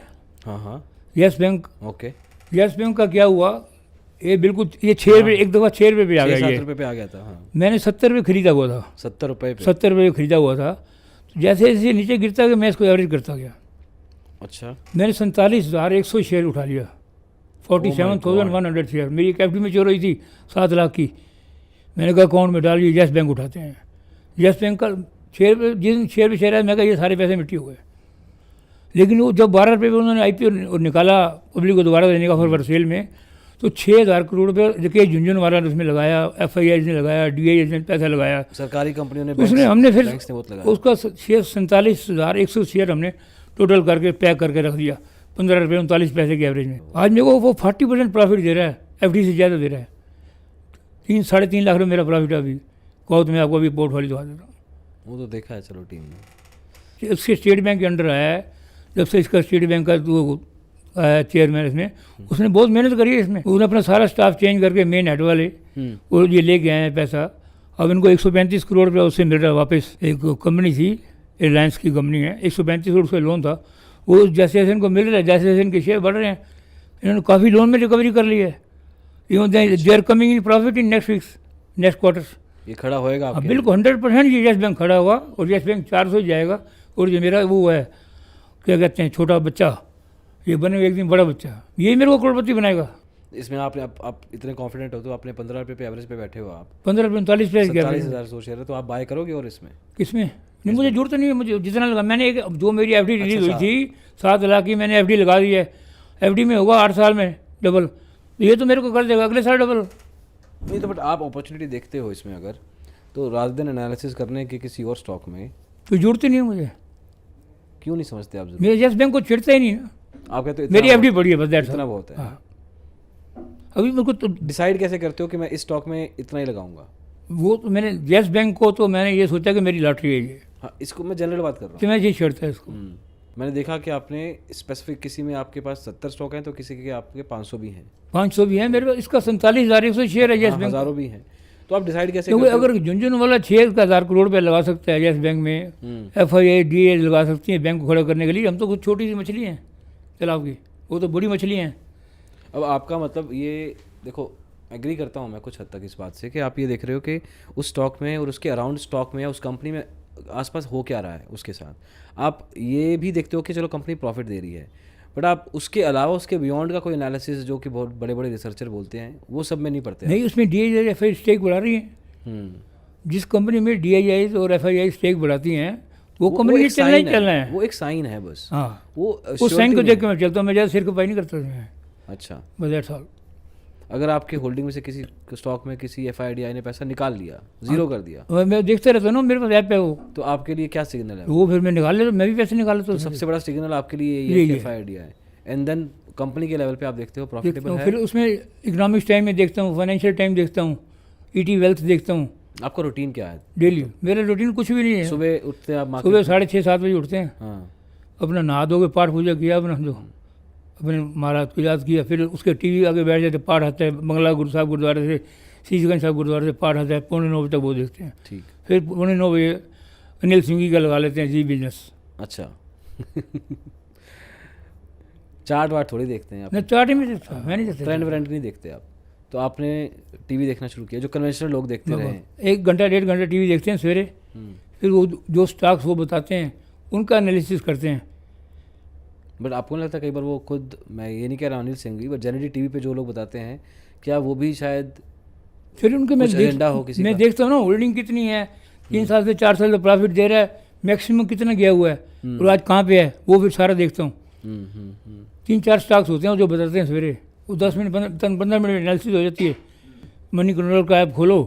हाँ, yes bank, okay. Yes bank का क्या हुआ, ये बिल्कुल ये 6 रुपये, एक दफ़ा 6 रुपये पे आ गया। 7 रुपये पे आ गया था। हाँ, मैंने 70 रुपये खरीदा हुआ था, 70 रुपये पे। 70 रुपये खरीदा हुआ था। तो जैसे जैसे नीचे गिरता गया, मैं इसको एवरेज करता गया। अच्छा। मैंने 47,100 शेयर उठा लिया, 47,100 शेयर। मेरी एक FD में चोर रही थी 7 लाख की, मैंने कहा अकाउंट में डालिए, यस बैंक उठाते हैं। यस बैंक का शेयर पे, जिस दिन शेयर पे शेयर है, मैं कहा ये सारे पैसे मिट्टी हो गए। लेकिन वो जब 12 रुपये पे उन्होंने IPO निकाला पब्लिक को दोबारा देने का फॉर सेल में, तो 6,000 करोड़ रुपये देखिए झुंझुनवाला ने उसमें लगाया, FIIs ने लगाया, DIIs ने पैसा लगाया, सरकारी कंपनियों ने, उसने हमने फिर बैंक्स ने बहुत लगाया। उसका शेयर 47,100 शेयर हमने टोटल करके पैक करके रख दिया, 15 रुपये 39 पैसे के एवरेज में। आज मेरे को वो 40% प्रॉफिट दे रहा है, FD से ज़्यादा दे रहा है। 3-3.5 लाख रुपये मेरा प्रॉफिट है अभी। कहो तो मैं आपको अभी पोर्टफोलियो दिखा देता हूँ। वो तो देखा है, चलो टीम ने। इसके स्टेट बैंक के अंडर आया है, जब से इसका स्टेट बैंक का वो आया चेयरमैन इसमें, उसने बहुत मेहनत करी है इसमें। उसने अपना सारा स्टाफ चेंज करके मेन हेड वाले और ये लेके आए हैं पैसा। अब इनको 135 करोड़ रुपया उससे मिल रहा है वापस। एक कंपनी थी, रिलायंस की कंपनी है, 135 करोड़ उसका लोन था, वो जैसे जैसे इनको मिल रहा है, जैसे जैसे इनके शेयर बढ़ रहे हैं, इन्होंने काफ़ी लोन में रिकवरी कर ली है। They are coming in profit in next quarters. ये खड़ा होएगा अब आपके? बिल्कुल 100% ये यस बैंक खड़ा हुआ, और यस बैंक 400 जाएगा। और जो मेरा वो है, क्या कहते हैं, छोटा बच्चा, ये बनेगा एक दिन बड़ा बच्चा, यही मेरे को करोड़पति बनाएगा। इसमें आपने आप इतने कॉन्फिडेंट हो तो आपने 15 रुपये पे एवरेज पे बैठे हो आप, 15-39 पैसे क्या 47,100 शेयर है, तो आप बाय करोगे? और इसमें किसमें नहीं, मुझे जरूरत नहीं है, मुझे जितना लगा मैंने एक जो मेरी FD रिलीज हुई थी 7 लाख की, मैंने FD लगा दी है। FD में होगा 8 साल में डबल, तो ये तो मेरे को कर देगा अगले साल डबल। नहीं तो बट आप अपॉर्चुनिटी देखते हो इसमें अगर, तो रादर देन एनालिसिस करने के किसी और स्टॉक में, तो जरूरत ही नहीं है मुझे। क्यों नहीं समझते आप? मेरे यस बैंक को छिड़ता ही नहीं ना, आप कहते हो मेरी FD पड़ी है बस, इतना बहुत है। हाँ, अभी मेरे को तो डिसाइड कैसे करते हो कि मैं इस स्टॉक में इतना ही लगाऊंगा? वो तो मैंने यस बैंक को, तो मैंने ये सोचा कि मेरी लॉटरी है ये, हाँ, इसको मैं जनरल बात कर रहा कि मैं ये छिड़ता है इसको। हूँ। मैंने देखा कि आपने स्पेसिफिक, किसी में आपके पास 70 स्टॉक हैं तो किसी के आपके 500 भी हैं, 500 भी है मेरे पास, इसका 47,100 शेयर है यस बैंक। हज़ारों भी हैं, तो आप डिसाइड कैसे क्योंकि करते हो? अगर झुंझुनवाला 6,000 करोड़ रुपये लगा सकता है यस बैंक में, FII DII लगा सकती हैं बैंक को खड़ा करने के लिए, हम तो कुछ छोटी सी मछली हैं तालाब की, वो तो बड़ी मछली हैं। अब आपका मतलब ये देखो, एग्री करता हूँ मैं कुछ हद तक इस बात से कि आप ये देख रहे हो कि उस स्टॉक में और उसके अराउंड स्टॉक में या उस कंपनी में आसपास हो क्या रहा है उसके साथ। आप ये भी देखते हो कि चलो कंपनी प्रॉफिट दे रही है, बट आप उसके अलावा उसके बियॉन्ड का कोई एनालिसिस, जो कि बहुत बड़े बड़े रिसर्चर बोलते हैं, वो सब में नहीं पढ़ते हैं। नहीं, उसमें DII FII स्टेक बढ़ा रही है। जिस कंपनी में DII और FII स्टेक बढ़ाती हैं, वो कंपनी एक चलना ही sign चलना है। वो एक साइन है बस। हाँ, वो उस साइन को देख के मैं चलता हूँ, मैं ज़्यादा सिर खपाई नहीं करता उसमें, अच्छा, बस दैट्स ऑल। अगर आपके होल्डिंग में से किसी स्टॉक में किसी FIDI ने पैसा निकाल लिया, जीरो कर दिया, और मैं देखता रहता हूँ ना, मेरे पास ऐप है वो, तो आपके लिए क्या सिग्नल है? वो फिर मैं निकाल लेता हूँ, मैं भी पैसे निकाल लेता हूँ। सबसे बड़ा सिग्नल आपके लिए ये है कि FIDI है, एंड देन कंपनी के लेवल पे आप देखते हो प्रॉफिटेबल है। फिर उसमें इकोनॉमिक्स टाइम में देखता हूँ, फाइनेंशियल टाइम देखता हूँ, ET वेल्थ देखता हूँ। आपका रूटीन क्या है डेली? मेरा रूटीन कुछ भी नहीं है। सुबह उठते हैं आप मार्केट? सुबह 6:30-7 बजे उठते हैं, हाँ, अपना नहा धो के पाठ पूजा किया अपना, जो अपने महाराज को याद किया, फिर उसके टीवी आगे बैठ जाते, पाठ आता है बंगला गुरु साहब गुरुद्वारे से, शीशगंज साहब गुरुद्वारे से पाठ आता है, 8:45 बजे तक वो देखते हैं। ठीक। फिर 8:45 बजे अनिल सिंघी का लगा लेते हैं जी बिजनेस। अच्छा। चार्ट वार्ट थोड़ी देखते हैं आप? नहीं, चार्ट ही में देखता, मैं नहीं देखता। ट्रेंड व्रेंड नहीं देखते आप? तो आपने टीवी देखना शुरू किया जो कन्वेंशनल लोग देखते रहे हैं। 1 घंटा 1.5 घंटा टीवी देखते हैं सवेरे, फिर वो जो स्टॉक्स वो बताते हैं उनका एनालिसिस करते हैं। बट आपको नहीं लगता कई बार वो खुद, मैं ये नहीं कह रहा Anil Singhvi, but generally TV पे जो लोग बताते हैं, क्या वो भी शायद फिर उनके कुछ एजेंडा हो किसी मैं का? देखता हूँ ना होल्डिंग कितनी है, 3 साल से 4 साल का प्रॉफिट दे रहा है, मैक्सिमम कितना गया हुआ है और आज कहाँ पे है, वो फिर सारा देखता हूँ। 3-4 स्टॉक्स होते हैं जो बताते हैं सवेरे, वो 10 मिनट 15 मिनट एनालिसिस हो जाती है। मनी कंट्रोल का ऐप खोलो,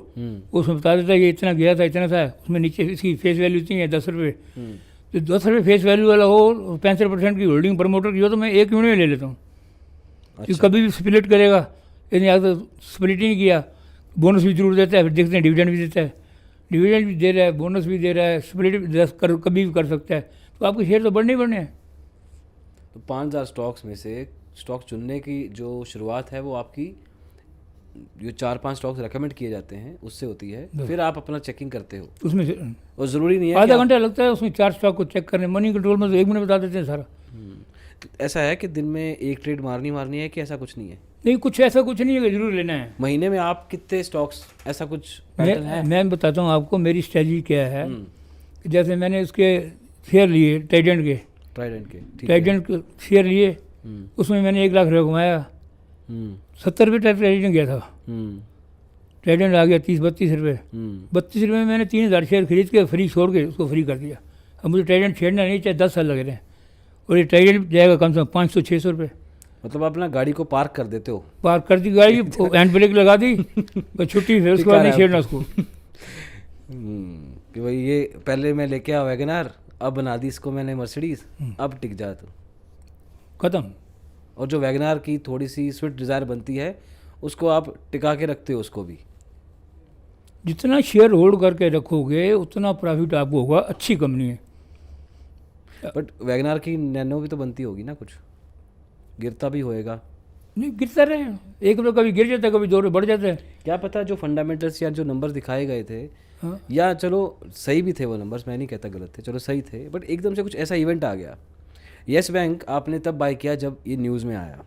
उसमें बता देता है ये इतना गया था, इतना था, उसमें नीचे इसकी फेस वैल्यू इतनी है 10 रुपये। तो 10 रुपये फेस वैल्यू वाला हो, 65% की होल्डिंग प्रमोटर की हो, तो मैं 1 मिनट में ले लेता हूँ। क्योंकि कभी भी स्प्लिट करेगा, यानी अगर स्प्लिट ही नहीं किया, बोनस भी जरूर देता है, फिर देखते हैं डिविडेंड भी देता है, डिविडेंड भी दे रहा है, बोनस भी दे रहा है, स्प्लिट भी कभी भी कर सकता है, तो आपके शेयर तो बढ़ने ही बढ़ने हैं। तो 5000 स्टॉक्स में से स्टॉक चुनने की जो शुरुआत है वो आपकी जो 4-5 स्टॉक्स रेकमेंड किए जाते हैं उससे होती है, फिर आप अपना चेकिंग करते हो उसमें और ज़रूरी नहीं है आधा घंटा लगता है उसमें 4 स्टॉक को चेक करने। मनी कंट्रोल में तो 1 मिनट बता देते हैं सारा। तो ऐसा है कि दिन में एक ट्रेड मारनी है कि ऐसा कुछ नहीं है? नहीं, कुछ ऐसा कुछ नहीं है कि जरूर लेना है। महीने में आप कितने स्टॉक्स, ऐसा कुछ पैटर्न है? मैं बताता हूँ आपको मेरी स्ट्रेटजी क्या है। जैसे मैंने उसके शेयर लिए ट्राइडेंट के, ट्राइडेंट के शेयर लिए, उसमें मैंने 1 लाख रुपये कमाया। 70 रुपये ट्राइडेंट गया था, ट्राइडेंट आ गया 30-32 रुपये। 32 रुपये में मैंने 3000 शेयर खरीद के फ्री छोड़ के उसको फ्री कर दिया। अब मुझे ट्राइडेंट छेड़ना नहीं, चाहे 10 साल लगे रहे, और ये ट्राइडेंट जाएगा कम से कम 500-600 रुपये। मतलब अपना गाड़ी को पार्क कर देते हो? पार्क कर दी गाड़ी, हैंड ब्रेक लगा दी, बस छुट्टी, फिर उसके बाद नहीं छेड़ना उसको। कि भाई ये पहले मैं लेके आया वैगनार, अब बना दी इसको मैंने मर्सिडीज, अब टिक जा तो खत्म। और जो वैगनार की थोड़ी सी स्विफ्ट डिज़ायर बनती है उसको आप टिका के रखते हो उसको भी? जितना शेयर होल्ड करके रखोगे उतना प्रॉफिट आपको होगा, अच्छी कंपनी है। बट वैगनार की नैनो भी तो बनती होगी ना, कुछ गिरता भी होएगा? नहीं, गिरता रहे, 1 रुपये कभी गिर जाता है, कभी 2 रुपये बढ़ जाता है। क्या पता जो फंडामेंटल्स या जो नंबर्स दिखाए गए थे, हाँ, या चलो सही भी थे वो नंबर्स, मैं नहीं कहता गलत थे, चलो सही थे, बट एकदम से कुछ ऐसा इवेंट आ गया। येस बैंक आपने तब बाय किया जब ये न्यूज़ में आया,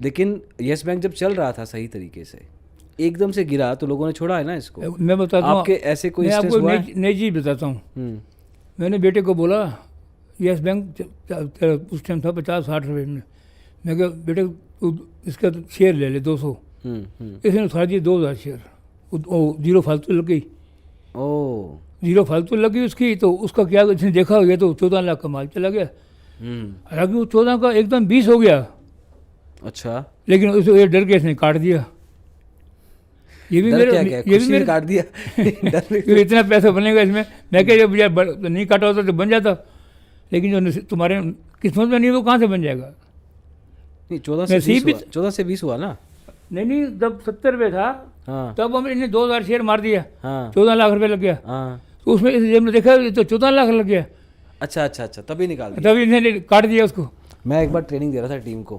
लेकिन येस बैंक जब चल रहा था सही तरीके से, एकदम से गिरा तो लोगों ने छोड़ा है ना इसको। मैं बताता हूँ आपके ऐसे कोई मैं इंस्टेंस आपको हुआ है? नई चीज़ बताता हूँ। मैंने बेटे को बोला येस बैंक उस टाइम था 50-60 रुपये में, मैं कहा बेटे तू इसका शेयर ले ले 200। इसने उठा दिए 2000 शेयर, जीरो फालतू लग गई। जीरो फालतू लग गई उसकी, तो उसका क्या इसने देखा हो गया तो 14 लाख का माल चला गया। हालांकि वो 14 का एकदम 20 हो गया। अच्छा, लेकिन उसे डर के इसने काट दिया। ये भी मेरे काट दिया इतना पैसा बनेगा इसमें। मैं कह जब नहीं काटा होता तो बन जाता, लेकिन जो तुम्हारे किस्मत में नहीं वो कहाँ से बन जाएगा? नहीं, 14 से 20 हुआ ना? नहीं, जब 70 रुपये था, हाँ, तब हम इन्हें 2000 शेयर मार दिया। हाँ, 14 लाख रुपये लग गया। हाँ, तो उसमें जब मैंने देखा तो 14 लाख लग गया। अच्छा, तभी निकाल दिया। तभी इन्हें काट दिया उसको। मैं एक बार ट्रेनिंग दे रहा था टीम को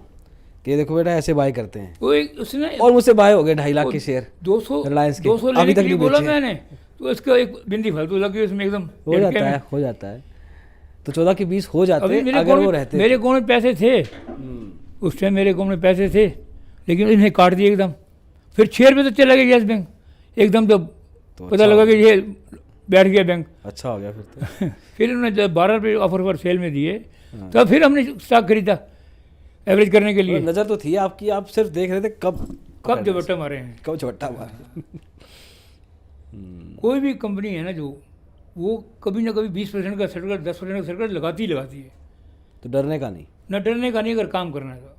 कि देखो बेटा ऐसे बाय करते हैं, वो उसने और मुझसे बाय हो गए 2.5 लाख के शेयर 200 रिलायंस के, 200 अभी लेने तक के लिए नहीं बोला बेचे। मैंने, तो इसका एक बिंदी फालतू लगी उसमें एकदम। हो जाता है। तो 14 के 20 हो जाते अगर वो रहते। मेरे अकाउंट में पैसे थे उस टाइम, मेरे अकाउंट में पैसे थे, लेकिन इन्हें काट दिए एकदम। फिर 6 रुपये तो चला गया येस बैंक एकदम, जब तो पता लगा कि ये बैठ गया बैंक। अच्छा हो गया फिर तो। फिर उन्होंने जब 12 रुपये ऑफर पर सेल में दिए, तो फिर हमने स्टॉक खरीदा एवरेज करने के लिए। नज़र तो थी आपकी, आप सिर्फ देख रहे थे कब झपट्टा मारे हैं, कब झपट्टा मारे। कोई भी कंपनी है ना जो, वो कभी ना कभी 20% का सर्टिफिकेट 10% का सर्टिफिकेट लगाती है। तो डरने का नहीं, ना डरने का नहीं, अगर काम करना है तो।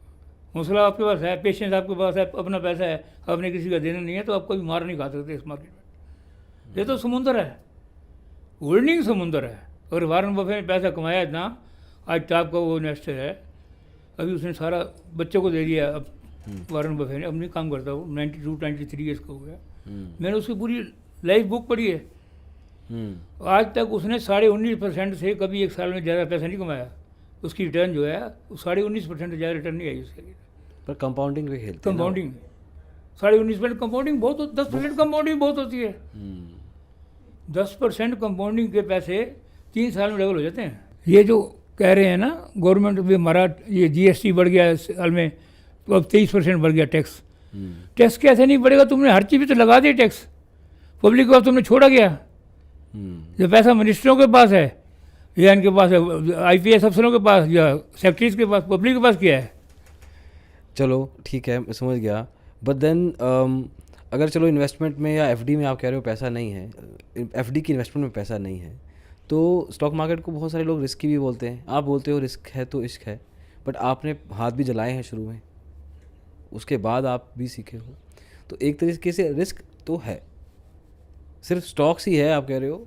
हौसला आपके पास है, पेशेंस आपके पास है, अपना पैसा है, आपने किसी का देना नहीं है, तो आप कभी मार नहीं खा सकते इस मार्केट में। ये तो समुंदर है, होल्डिंग समुंदर है। अगर वारन बफे ने पैसा कमाया इतना, आज टॉप का वो इन्वेस्टर है, अभी उसने सारा बच्चों को दे दिया। अब वारन बफे ने, अब नहीं काम करता वो, 92-93 ईयर्स का हो गया। मैंने उसकी पूरी लाइफ बुक पढ़ी है। आज तक उसने 19.5% से कभी एक साल में ज़्यादा पैसा नहीं कमाया। उसकी रिटर्न जो है 19.5% से ज़्यादा रिटर्न नहीं आई उसके लिए। पर कंपाउंडिंग पे खेलते हैं ना। कंपाउंडिंग 19.5% कंपाउंडिंग बहुत 10% कंपाउंडिंग बहुत होती है। 10% कंपाउंडिंग के पैसे 3 साल में डबल हो जाते हैं। ये जो कह रहे हैं ना गवर्नमेंट भी हमारा ये GST बढ़ गया इस साल में, तो अब 23% बढ़ गया टैक्स। टैक्स कैसे नहीं बढ़ेगा, तुमने हर चीज़ पे तो लगा दी टैक्स, पब्लिक को अब तुमने छोड़ा गया। जो पैसा मिनिस्टरों के पास है या इनके पास है, IPS अफसरों के पास या सेक्रेटरीज के पास, पब्लिक के पास क्या है? चलो ठीक है, मैं समझ गया। बट देन अगर चलो इन्वेस्टमेंट में या FD में आप कह रहे हो पैसा नहीं है, FD की इन्वेस्टमेंट में पैसा नहीं है, तो स्टॉक मार्केट को बहुत सारे लोग रिस्की भी बोलते हैं। आप बोलते हो रिस्क है तो इश्क है, बट आपने हाथ भी जलाए हैं शुरू में, उसके बाद आप भी सीखे हो, तो एक तरीके से रिस्क तो है। सिर्फ स्टॉक्स ही है आप कह रहे हो,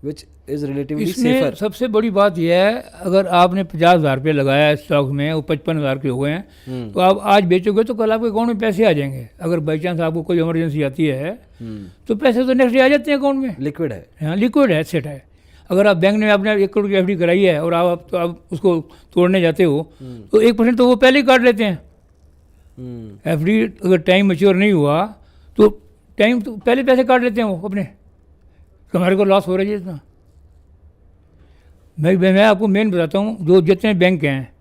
विच इज़ रिलेटिवली इसमें सेफर। सबसे बड़ी बात यह है, अगर आपने 50,000 रुपये लगाया है स्टॉक में, वो 55,000 के हुए हैं, तो आप आज बेचोगे तो कल आपके अकाउंट में पैसे आ जाएंगे। अगर बाई चांस आपको कोई इमरजेंसी आती है तो पैसे तो नेक्स्ट डे आ जाते हैं अकाउंट में। लिक्विड है। हाँ, लिक्विड है, एसेट है। अगर आप बैंक में आपने 1 करोड़ की FD कराई है और आप उसको तोड़ने जाते हो तो 1% तो वो पहले ही काट लेते हैं। FD अगर टाइम मैच्योर नहीं हुआ तो टाइम तो पहले पैसे काट लेते हैं वो अपने, तो हमारे को लॉस हो रहा है इतना। मैं आपको मेन बताता हूँ, जो जितने बैंक हैं,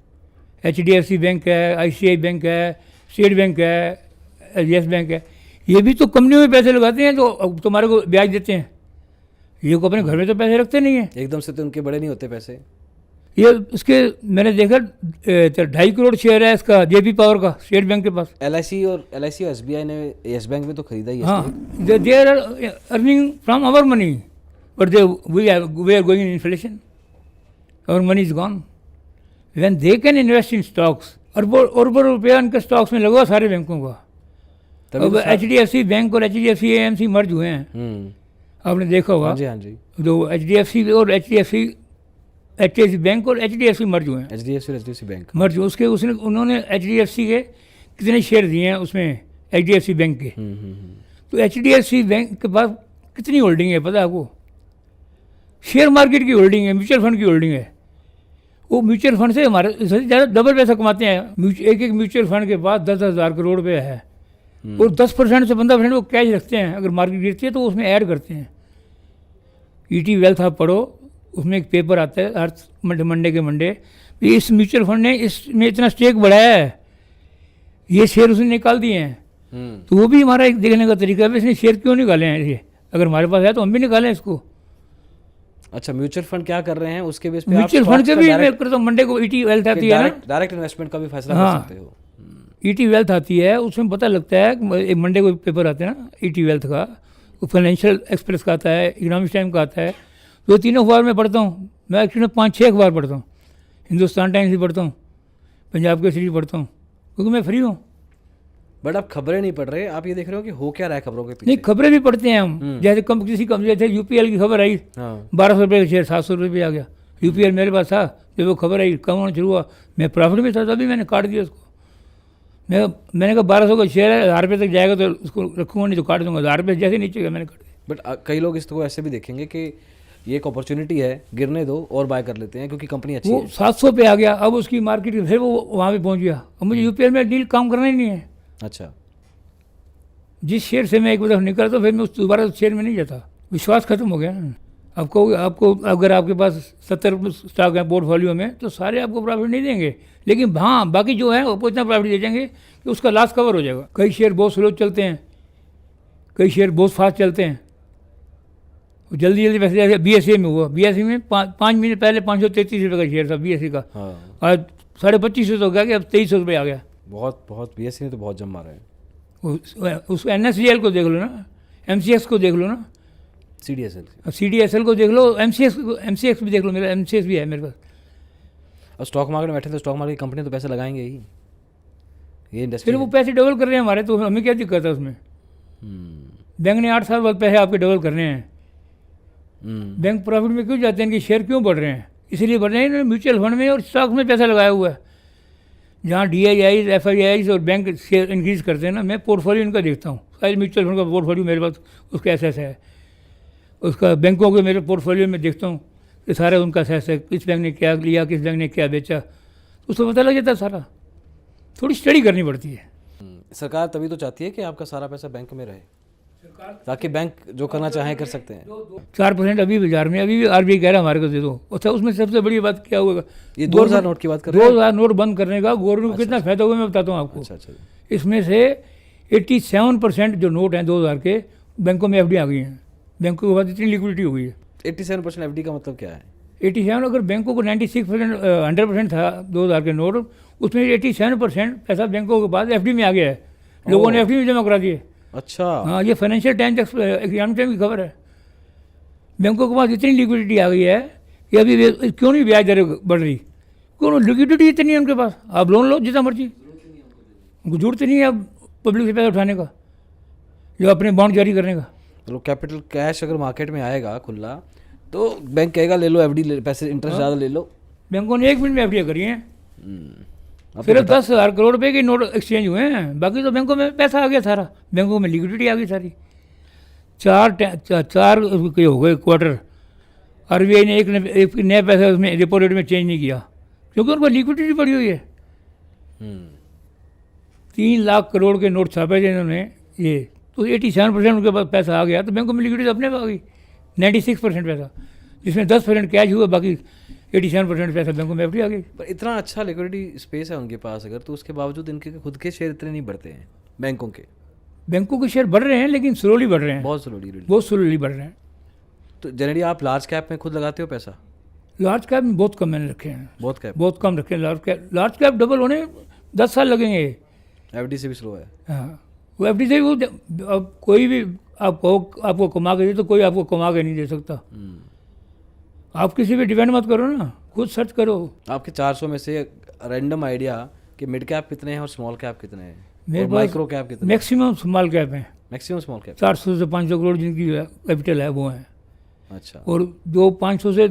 HDFC बैंक है, ICICI बैंक है, स्टेट बैंक है, YES बैंक है, ये भी तो कंपनियों में पैसे लगाते हैं तो तुम्हारे को ब्याज देते हैं। ये को अपने घर में तो पैसे रखते नहीं है। एकदम से तो उनके बड़े नहीं होते पैसे। ये उसके मैंने देखा 2.5 करोड़ शेयर है इसका JP पावर का, स्टेट बैंक के पास। LIC और SBI ने येस बैंक में तो खरीदा ही है। हाँ, they are earning from our money, but we are going in inflation, our money is gone. When they can invest in stocks, अरबों रुपया उनके स्टॉक्स में लगा सारे बैंकों का। अब HDFC बैंक और HDFC AMC मर्ज हुए हैं, आपने देखा होगा। हाँ जी, हाँ जी। जो HDFC और HDFC बैंक और HDFC मर्ज हुए हैं। HDFC बैंक मर्ज उसके उन्होंने HDFC के कितने शेयर दिए हैं उसमें, HDFC बैंक के। तो HDFC बैंक के पास कितनी होल्डिंग है पता है आपको? शेयर मार्केट की होल्डिंग है, म्यूचुअल फंड की होल्डिंग है। वो म्यूचुअल फंड से हमारे ज़्यादा डबल पैसा कमाते हैं। एक म्यूचुअल फंड के पास 10,000 करोड़ रुपये है, और 10% से 15% वो कैश रखते हैं। अगर मार्केट गिरती है तो उसमें ऐड करते हैं। ET वेल्थ आप पढ़ो, उसमें एक पेपर आता है हर मंडे के मंडे, इस म्यूचुअल फंड ने इसमें इतना स्टेक बढ़ाया है, ये शेयर उसने निकाल दिए हैं। तो वो भी हमारा एक देखने का तरीका है, इसने शेयर क्यों निकाले हैं ये, अगर हमारे पास है तो हम भी निकालें इसको। अच्छा, म्यूचुअल फंड क्या कर रहे हैं उसके बेस पे म्यूचुअल फंड के भी मैं करता हूँ। मंडे को ET वेल्थ आती है ना, डायरेक्ट इन्वेस्टमेंट का भी फैसला हाँ, कर सकते हो। ET वेल्थ आती है, उसमें पता लगता है। एक मंडे को पेपर आते हैं ना ET वेल्थ का, फाइनेंशियल एक्सप्रेस का आता है, इकोनॉमिक्स टाइम का आता है। तो तीनों अखबार में पढ़ता हूँ मैं, एक्चुअली 5-6 अखबार पढ़ता हूँ। हिंदुस्तान टाइम्स भी पढ़ता हूँ, पंजाब केसरी पढ़ता हूँ, क्योंकि मैं फ्री हूँ। बट आप खबरें नहीं पढ़ रहे, आप ये देख रहे हो कि हो क्या रहा है खबरों के पीछे। नहीं, खबरें भी पढ़ते हैं हम। जैसे किसी कंपनी, जैसे UPL की खबर आई, 1200 रुपये का शेयर 700 रुपये आ गया। UPL मेरे पास था, जब वो खबर आई कम होना शुरू हुआ, मैं प्रॉफिट में था, तभी मैंने काट दिया उसको। मैंने कहा 1200 का शेयर है, 1000 रुपये तक जाएगा तो उसको रखूँगा, नहीं तो काट दूंगा। 1000 रुपये जैसे नीचे गया मैंने काट दिया। बट कई लोग इसको ऐसे भी देखेंगे कि ये एक अपॉर्चुनिटी है, गिरने दो और बाय कर लेते हैं क्योंकि कंपनी अच्छी वो है। 700 पे आ गया, अब उसकी मार्केट फिर वो वहाँ पे पहुँच गया। अब मुझे UPL में डील काम करना ही नहीं है। अच्छा, जिस शेयर से मैं एक बार निकला तो फिर मैं उस दोबारा उस शेयर में नहीं जाता, विश्वास खत्म हो गया ना। आपको अगर आपके पास 70 स्टॉक हैं पोर्टफोलियो में, तो सारे आपको प्रॉफिट नहीं देंगे, लेकिन हाँ बाकी जो है वो इतना प्रॉफिट दे देंगे कि उसका लॉस कवर हो जाएगा। कई शेयर बहुत स्लो चलते हैं, कई शेयर बहुत फास्ट चलते हैं। जल्दी पैसे, जैसे BSE में हुआ, BSE में 5 महीने पहले 533 रुपये का शेयर था BSE का, आज 2550 तो हो गया कि अब 2300 रुपये आ गया। बहुत BSE ने तो बहुत जम मारा है। उस NSDL को देख लो ना, MCX को देख लो ना, CDSL को देख लो, MCX भी देख लो, मेरा MCX भी है मेरे पास। और स्टॉक मार्केट में बैठे तो स्टॉक मार्केट की कंपनी तो पैसे लगाएंगे ही, ये इंडस्ट्री। फिर वो पैसे डबल कर रहे हैं हमारे, तो हमें क्या दिक्कत है उसमें? बैंक ने 8 साल बाद पैसे आपके डबल करने हैं। बैंक प्रॉफिट में क्यों जाते हैं, इनके शेयर क्यों बढ़ रहे हैं? इसलिए बढ़ रहे हैं म्यूचुअल फंड में और स्टॉक में पैसा लगाया हुआ है। जहाँ DIIs, FIIs और बैंक शेयर इंक्रीज़ करते हैं ना, मैं पोर्टफोलियो इनका देखता हूँ। सारे म्यूचुअल फंड का पोर्टफोलियो मेरे पास उसका ऐसा है, उसका बैंकों के मेरे पोर्टफोलियो में देखता हूँ कि सारा उनका सेस है, किस बैंक ने क्या लिया, किस बैंक ने क्या बेचा, तो उसको पता लग जाता है सारा। थोड़ी स्टडी करनी पड़ती है। सरकार तभी तो चाहती है कि आपका सारा पैसा बैंक में रहे, ताकि बैंक जो करना चाहें कर सकते हैं। 4% अभी बाजार में, अभी भी RBI कह रहा है हमारे को दे दो। अच्छा, उसमें सबसे बड़ी बात क्या होगा, ये 2000 नोट की बात कर रहे हैं? 2000 नोट बंद करने का गवर्नमेंट को कितना फायदा हुआ मैं बताता हूँ आपको। अच्छा अच्छा। इसमें से 87% जो नोट हैं 2000 के, बैंकों में FD आ गई हैं। बैंकों के बाद इतनी लिक्विडिटी हो गई है। 87% FD का मतलब क्या है? 87, अगर बैंकों को 96% 100% था 2000 के नोट, उसमें 87% पैसा बैंकों के पास FD में आ गया है। लोगों ने FD में जमा करा दिए। अच्छा। हाँ, ये फाइनेंशियल टाइम्स एग्जाम टाइम की खबर है। बैंकों के पास इतनी लिक्विडिटी आ गई है कि अभी क्यों नहीं ब्याज दरें बढ़ रही, क्यों लिक्विडिटी इतनी है उनके पास। आप लोन लो जितना मर्जी, उनको जरूरत नहीं है अब पब्लिक से पैसा उठाने का, जो अपने बॉन्ड जारी करने का। तो कैपिटल कैश अगर मार्केट में आएगा खुला, तो बैंक कहेगा ले लो FD, पैसे इंटरेस्ट ज़्यादा ले लो। बैंकों ने 1 मिनट में FD करी है। अब सिर्फ 10,000 करोड़ रुपए के नोट एक्सचेंज हुए हैं, बाकी तो बैंकों में पैसा आ गया सारा, बैंकों में लिक्विडिटी आ गई सारी। चार के हो गए क्वार्टर, RBI ने एक नया पैसा उसमें रेपो रेट में चेंज नहीं किया, क्योंकि उनको लिक्विडिटी पड़ी हुई है। 3 लाख करोड़ के नोट छापे थे इन्होंने, ये तो 87% उनके पास पैसा आ गया, तो बैंकों में लिक्विडिटी अपने पास आ गई। 96% पैसा, जिसमें 10% कैश हुआ, बाकी 87% पैसा बैंकों में FD आ गई। पर इतना अच्छा लिक्विडिटी स्पेस है उनके पास अगर, तो उसके बावजूद इनके खुद के शेयर इतने नहीं बढ़ते हैं बैंकों के। बैंकों के शेयर बढ़ रहे हैं, लेकिन स्लोली बढ़ रहे हैं, बहुत स्लोली। बहुत स्लोली बढ़ रहे हैं। तो जनरली आप लार्ज कैप में खुद लगाते हो पैसा? लार्ज कैप में बहुत कम मैंने रखे हैं, बहुत कम रखे हैं। लार्ज कैप डबल होने 10 साल लगेंगे। FD से भी स्लो है। हाँ, वो FD से भी अब कोई भी आपको कमा के दे, तो कोई आपको कमा के नहीं दे सकता। आप किसी पे डिपेंड मत करो ना, खुद सर्च करो। आपके 400 में से रैंडम आइडिया कि मिड कैप कितने हैं और स्मॉल कैप कितने हैं, मेरे पास माइक्रो कैप कितने? मैक्सिमम स्मॉल कैप हैं, मैक्सिमम स्मॉल कैप 400 से 500 करोड़ जिनकी कैपिटल है वो हैं। अच्छा। और जो 500 से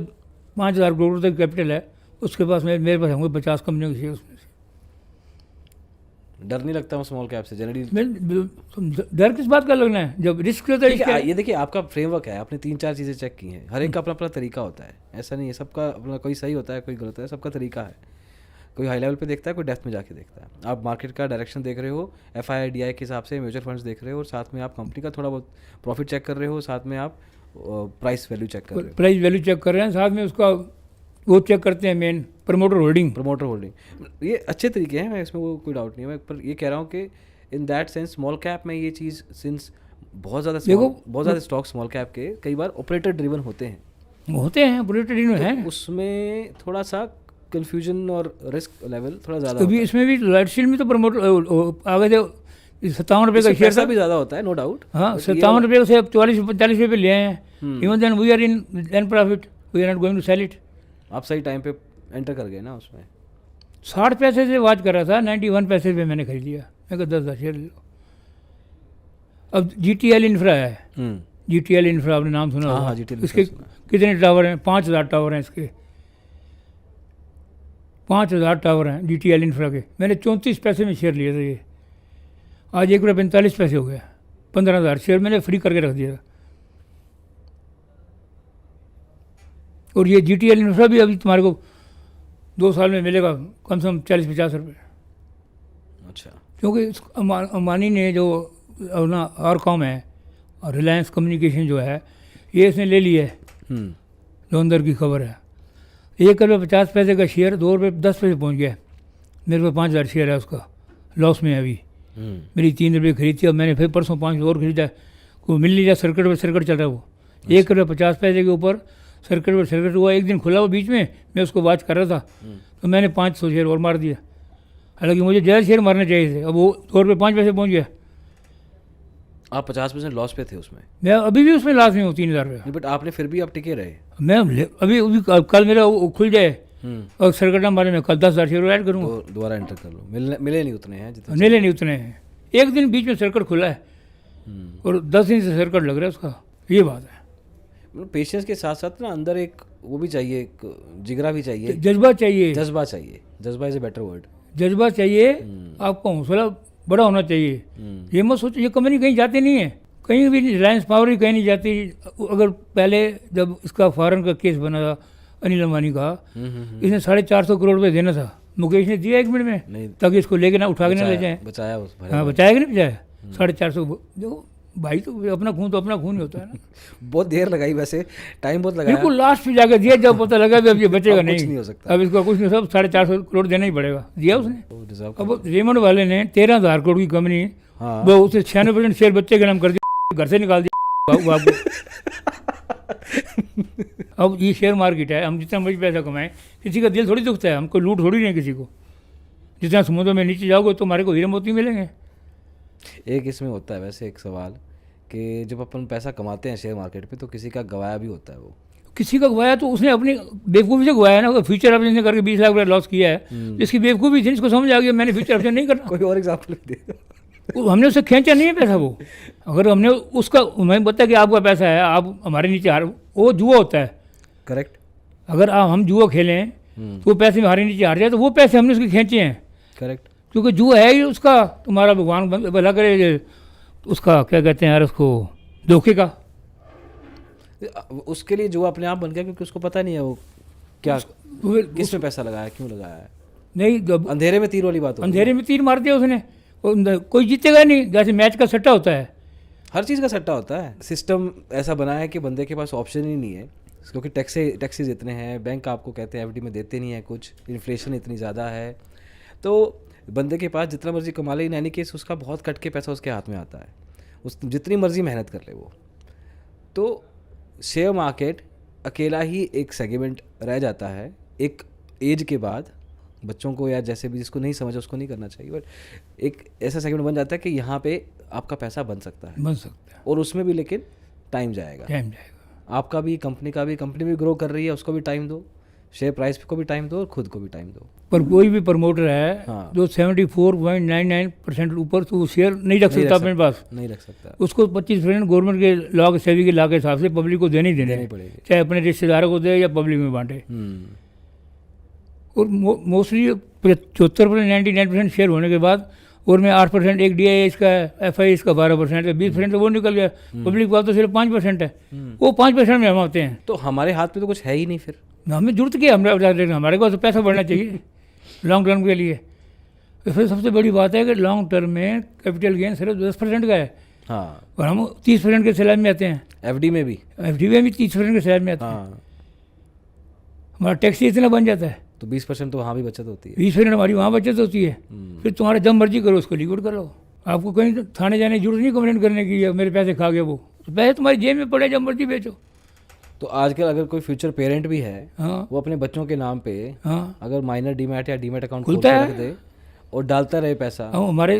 5000 करोड़ तक कैपिटल है, उसके पास मेरे पास होंगे 50 कंपनियों के शेयर। उसमें से डर नहीं लगता हूँ स्मॉल कैप से जनरली? डर किस बात का लगना है, जब रिस्क होता है। ये देखिए, आपका फ्रेमवर्क है, आपने 3-4 चीज़ें चेक की हैं, हर एक का अपना अपना तरीका होता है, ऐसा नहीं है सबका अपना, कोई सही होता है कोई गलत है, सबका तरीका है। कोई हाई लेवल पे देखता है, कोई डेप्थ में जाके देखता है। आप मार्केट का डायरेक्शन देख रहे हो, FII के हिसाब से म्यूचुअल फंड्स देख रहे हो, और साथ में आप कंपनी का थोड़ा बहुत प्रॉफिट चेक कर रहे हो, साथ में आप प्राइस वैल्यू चेक कर रहे हो। प्राइस वैल्यू चेक कर रहे हैं, साथ में उसका वो चेक करते हैं, मेन प्रमोटर होल्डिंग। ये अच्छे तरीके हैं, मैं इसमें वो कोई डाउट नहीं है, मैं पर ये कह रहा हूँ कि in that sense small cap में ये चीज़, सिंस बहुत ज़्यादा स्टॉक स्मॉल कैप के कई बार ऑपरेटर ड्रिवन होते हैं ऑपरेटर ड्रिवन तो है, उसमें थोड़ा सा कंफ्यूजन और रिस्क लेवल थोड़ा ज़्यादा कभी इसमें भी लाइटशील में तो प्रमोटर आ गए थे 57 रुपये का शेयर पैसा भी ज़्यादा होता है, नो डाउट। हाँ, 57 रुपये से 44-45 रुपये पे ले आए हैं। Even then we are in profit, we are not going to sell it. आप सही टाइम पे एंटर कर गए ना उसमें। 60 पैसे से वाच कर रहा था, 91 पैसे पे मैंने खरीद लिया। मैं कहा 10,000 शेयर ले लो। अब GTL इंफ्रा है, GTL इंफ्रा आपने नाम सुना होगा। इसके कितने टावर हैं? 5000 टावर हैं इसके, 5000 टावर हैं GTL इंफ्रा के। मैंने 34 पैसे में शेयर लिए थे, ये आज 1 रुपये 45 पैसे हो गया। 15,000 शेयर मैंने फ्री करके रख दिया। और ये GTL इंफ्रा भी अभी तुम्हारे को 2 साल में मिलेगा कम से कम 40-50 रुपये। अच्छा। क्योंकि अंबानी ने जो अपना ऑरकॉम है और रिलायंस कम्युनिकेशन जो है, ये इसने ले लिया है, जो अंदर की खबर है। 1 रुपये 50 पैसे का शेयर 2 रुपये 10 पैसे पहुँच गया। मेरे पास 5000 शेयर है, उसका लॉस में है अभी। मेरी 3 रुपये खरीदी थी, अब मैंने फिर परसों 5 और खरीदा। कोई मिल नहीं रहा, सर्किट पर सर्किट चल रहा है वो। 1 रुपये 50 पैसे के ऊपर सर्किट पर सर्किट हुआ। एक दिन खुला वो बीच में, मैं उसको वॉच कर रहा था, तो मैंने 500 शेयर और मार दिया। हालांकि मुझे ज़्यादा शेयर मारने चाहिए थे, अब वो 2 रुपये 5 पैसे पहुँच गया। आप 50% लॉस पे थे उसमें? मैं अभी भी उसमें लॉस में हूँ 3000 रुपये। बट आपने फिर भी आप टिके रहे। मैं अभी कल मेरा खुल जाए और सर्किट मारे, में कल 10,000 शेयर ऐड करूँगा। दोबारा एंटर कर लो। मिले नहीं उतने हैं जितने? मिले नहीं उतने हैं। एक दिन बीच में सर्किट खुला है और 10 दिन से सर्किट लग रहा है उसका, ये बात है। पेशेंस के साथ साथ ना अंदर एक वो भी चाहिए, एक जिगरा भी चाहिए, जज्बा चाहिए। जज्बा इज ए बेटर वर्ड। जज्बा चाहिए, आपका हौसला बड़ा होना चाहिए। ये मत सोचो, ये कंपनी कहीं जाती नहीं है, कहीं भी रिलायंस पावर ही कहीं नहीं जाती। अगर पहले जब इसका फॉरेन का केस बना था, अनिल अंबानी का, इसने 450 करोड़ रुपये देना था, मुकेश ने दिया 1 मिनट में, नहीं ताकि इसको लेके ना उठा के ना ले जाए। बचाया उस भरे हाँ, भाई। बचाया कि नहीं बचाया? 450। देखो भाई, तो अपना खून ही होता है ना। बहुत देर लगाई वैसे, टाइम बहुत लगाया। बिल्कुल लास्ट पे जाकर दिया, जब पता लगा भी अब ये बचेगा अब कुछ नहीं, नहीं हो सकता। अब इसको कुछ नहीं, सब 450 करोड़ देना ही पड़ेगा, दिया उसने। वो deserve अब रेमंड वाले ने 13,000 करोड़ की कंपनी, हाँ। वो उसे 96% शेयर बच्चे के नाम कर दिया, घर से निकाल दिया बाबू अब ये शेयर मार्केट है, हम जितना मर्जी पैसा कमाएं, किसी का दिल थोड़ी दुखता है, हमको लूट थोड़ी नहीं है किसी को। जितना समुद्र में नीचे जाओगे तो हमारे को हीरे मोती मिलेंगे। एक इसमें होता है वैसे एक सवाल कि जब अपन पैसा कमाते हैं शेयर मार्केट पे तो किसी का गवाया भी होता है। वो किसी का गवाया तो उसने अपनी बेवकूफ़ी से गवाया ना, फ्यूचर ऑप्शन ने करके 20 लाख रुपया लॉस किया है, जिसकी बेवकूफ़ी थी, इसको समझ आ गया मैंने फ्यूचर ऑप्शन नहीं करना। कोई और एग्जाम्पल दे। हमने उससे खींचा नहीं है पैसा। वो अगर हमने उसका, मैं बताया कि आपका पैसा है, आप हमारे नीचे हार, वो जुआ होता है। करेक्ट। अगर हम जुआ खेलें तो वो पैसे हमारे नीचे हार जाए, तो वो पैसे हमने उसके खींचे हैं। करेक्ट। क्योंकि जुआ है ही उसका, तुम्हारा भगवान भला करे, उसका क्या कहते हैं यार, उसको धोखे का। उसके लिए जो अपने आप बन गया क्योंकि उसको पता नहीं है वो क्या किस में पैसा लगाया, क्यों लगाया है। नहीं, जब अंधेरे में तीर वाली बात होती है। अंधेरे में तीर मार दिया उसने, कोई जीतेगा नहीं। जैसे मैच का सट्टा होता है, हर चीज़ का सट्टा होता है। सिस्टम ऐसा बना है कि बंदे के पास ऑप्शन ही नहीं है, क्योंकि टैक्सेस इतने हैं, बैंक आपको कहते हैं एफडी में देते नहीं है कुछ, इन्फ्लेशन इतनी ज़्यादा है, तो बंदे के पास जितना मर्जी कमा ले, इन एनी केस उसका बहुत कट के पैसा उसके हाथ में आता है, उस जितनी मर्जी मेहनत कर ले वो। तो शेयर मार्केट अकेला ही एक सेगमेंट रह जाता है एक एज के बाद। बच्चों को या जैसे भी जिसको नहीं समझा उसको नहीं करना चाहिए, बट एक ऐसा सेगमेंट बन जाता है कि यहाँ पे आपका पैसा बन सकता है, और उसमें भी लेकिन टाइम जाएगा। आपका भी, कंपनी का भी, कंपनी भी ग्रो कर रही है, उसको भी टाइम दो, शेयर प्राइस को भी टाइम दो और खुद को भी टाइम दो। पर कोई भी प्रमोटर है हाँ। जो 74.99% ऊपर, तो वो शेयर नहीं रख सकता अपने पास, नहीं रख सकता। उसको 25% गवर्नमेंट के लॉ के सेवी के लॉ के हिसाब से पब्लिक को देने ही देने पड़ेगी, चाहे अपने रिश्तेदारों को दे या पब्लिक में बांटे। और मोस्टली 74% 99% शेयर होने के बाद, और में 8% एक DIA इसका है, FI इसका 12% है, 20% तो वो निकल गया, पब्लिक वाला तो सिर्फ 5% है, वो 5% में हम आते हैं। तो हमारे हाथ में तो कुछ है ही नहीं, फिर हमें जरूरत क्या, हमारे पास तो पैसा बढ़ना चाहिए लॉन्ग टर्म के लिए। फिर सबसे बड़ी बात है कि लॉन्ग टर्म में कैपिटल गेन सिर्फ 10% का है। हाँ। और हम 30% के स्लैब में आते हैं, एफडी में भी 30% के स्लैब में आते हैं। हाँ। हमारा टैक्स इतना बन जाता है, तो 20% तो वहाँ भी बचत होती है। 20% हमारी वहाँ बचत होती है। फिर तुम्हारा जब मर्जी करो उसको लिक्विड कर लो, आपको कहीं थाने जाने की जरूरत नहीं कंप्लेंट करने की, या मेरे पैसे खा गए वो, तो पैसे तुम्हारी जेब में पड़े, जब मर्जी बेचो। तो आजकल अगर कोई फ्यूचर पेरेंट भी है, हाँ वो अपने बच्चों के नाम पे हाँ, अगर माइनर डीमैट या डीमैट अकाउंट खोल खुलता के है। रख दे और डालता रहे पैसा। हमारे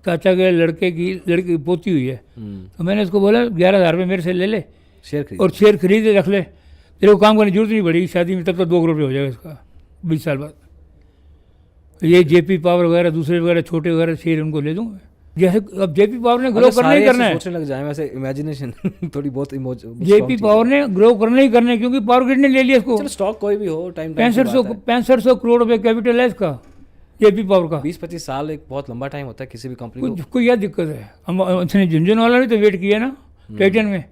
चाचा के लड़की पोती हुई है, हम्म, तो मैंने उसको बोला 11,000 रुपये मेरे से ले ले शेयर खरीद। और शेयर खरीद के रख ले, तेरे को काम करने की जरूरत नहीं पड़ेगी शादी में, तब तक 2 करोड़ रुपये हो जाएगा इसका 20 साल बाद। ये JP पावर वगैरह दूसरे वगैरह छोटे वगैरह शेयर उनको ले दूँगा। जैसे अब JP पावर ने ग्रो करना ही करना है, सोचने लग जाए वैसे इमेजिनेशन थोड़ी बहुत JP पावर ने ग्रो करना ही करना है, क्योंकि पावर ग्रिड ने ले लिया इसको। चलो स्टॉक कोई भी हो, टाइम 6500 करोड़ रुपये कैपिटल है इसका, JP पावर का। 20-25 साल एक बहुत लंबा टाइम होता है किसी भी कंपनी को। कोई यह दिक्कत है, हम उसने झुंझुन वाला भी तो वेट किया ना टाइटन में,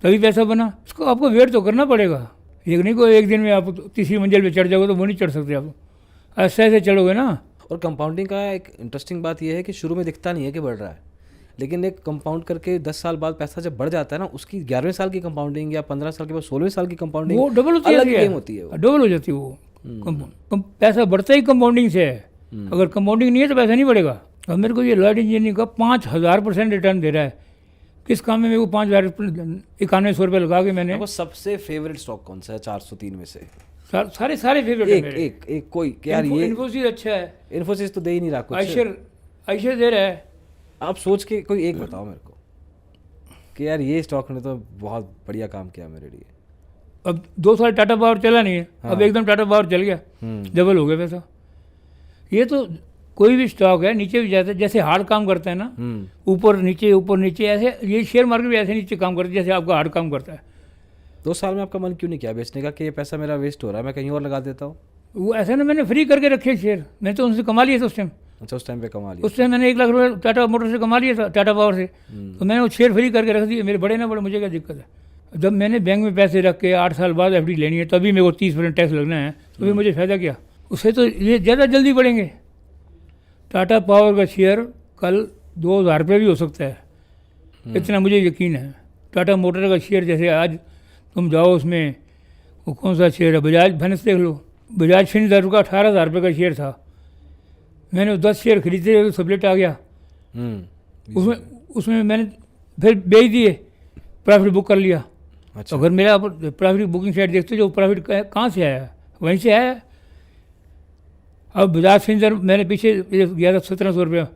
तभी पैसा बना। उसको आपको वेट तो करना पड़ेगा, एक नहीं कोई एक दिन में आप तीसरी मंजिल पे चढ़ जाओगे तो वो नहीं चढ़ सकते आप, ऐसे ऐसे चढ़ोगे ना। और कंपाउंडिंग का एक इंटरेस्टिंग बात यह है कि शुरू में दिखता नहीं है कि बढ़ रहा है, लेकिन एक कंपाउंड करके 10 साल बाद पैसा जब बढ़ जाता है ना, उसकी 11वें साल की कंपाउंडिंग या 15 साल के बाद 16वें साल की कंपाउंडिंग वो डबल होती अलग है, गेम होती है वो। डबल हो जाती है वो। पैसा बढ़ता ही कंपाउंडिंग से है, अगर कंपाउंडिंग नहीं है तो पैसा नहीं बढ़ेगा। अब मेरे को ये लॉयड इंजीनियरिंग का 5000% रिटर्न दे रहा है, किस काम में मेरे को 5,91 रुपये लगा के मैंने। आपको सबसे फेवरेट स्टॉक कौन सा है 403 में से? सारे फेवरेट एक एक एक कोई कि यार ये इन्फोसिस अच्छा है, इन्फोसिस तो दे ही नहीं रहा कुछ। आइशर दे रहा है। आप सोच के कोई एक बताओ मेरे को कि यार ये स्टॉक ने तो बहुत बढ़िया काम किया मेरे लिए। अब 2 साल टाटा पावर चला नहीं है, अब एकदम टाटा पावर चल गया, डबल हो गया पैसा। ये तो कोई भी स्टॉक है नीचे भी जाता है, जैसे हार्ड काम करता है ना, ऊपर नीचे ऐसे, ये शेयर मार्केट भी ऐसे नीचे काम करता है जैसे आपका हार्ड काम करता है। 2 साल में आपका मन क्यों नहीं किया बेचने का कि ये पैसा मेरा वेस्ट हो रहा है, मैं कहीं और लगा देता हूँ? वो ऐसा ना, मैंने फ्री करके रखे शेयर, मैंने तो उनसे कमा लिया था उस टाइम। अच्छा, उस टाइम पे कमा लिया। उस टाइम मैंने 1 लाख रुपये टाटा मोटर से कमा लिया था, टाटा पावर से, तो मैंने वो शेयर फ्री करके रख दिए। मेरे बड़े ना बड़े, मुझे क्या दिक्कत है। जब मैंने बैंक में पैसे रख के 8 साल बाद एफडी लेनी है तभी मेरे को 30% टैक्स लगना है, तो फिर मुझे फ़ायदा क्या? उससे तो ये ज़्यादा जल्दी बढ़ेंगे। टाटा पावर का शेयर कल 2000 रुपये भी हो सकता है, इतना मुझे यकीन है। टाटा मोटर का शेयर जैसे आज तुम जाओ उसमें, वो कौन सा शेयर है, बजाज फाइनेंस देख लो, बजाज फिनसर्व का 18,000 रुपये का शेयर था, मैंने 10 शेयर खरीदे तो सबलेट आ गया। उसमें मैंने फिर बेच दिए, प्रॉफिट बुक कर लिया। अच्छा। तो अगर मेरा प्रॉफिट बुकिंग साइट देखते जो प्रॉफिट कहाँ से आया, वहीं से आया। अब बजाज फिनसर्व मैंने पीछे गया था 1700 रुपया,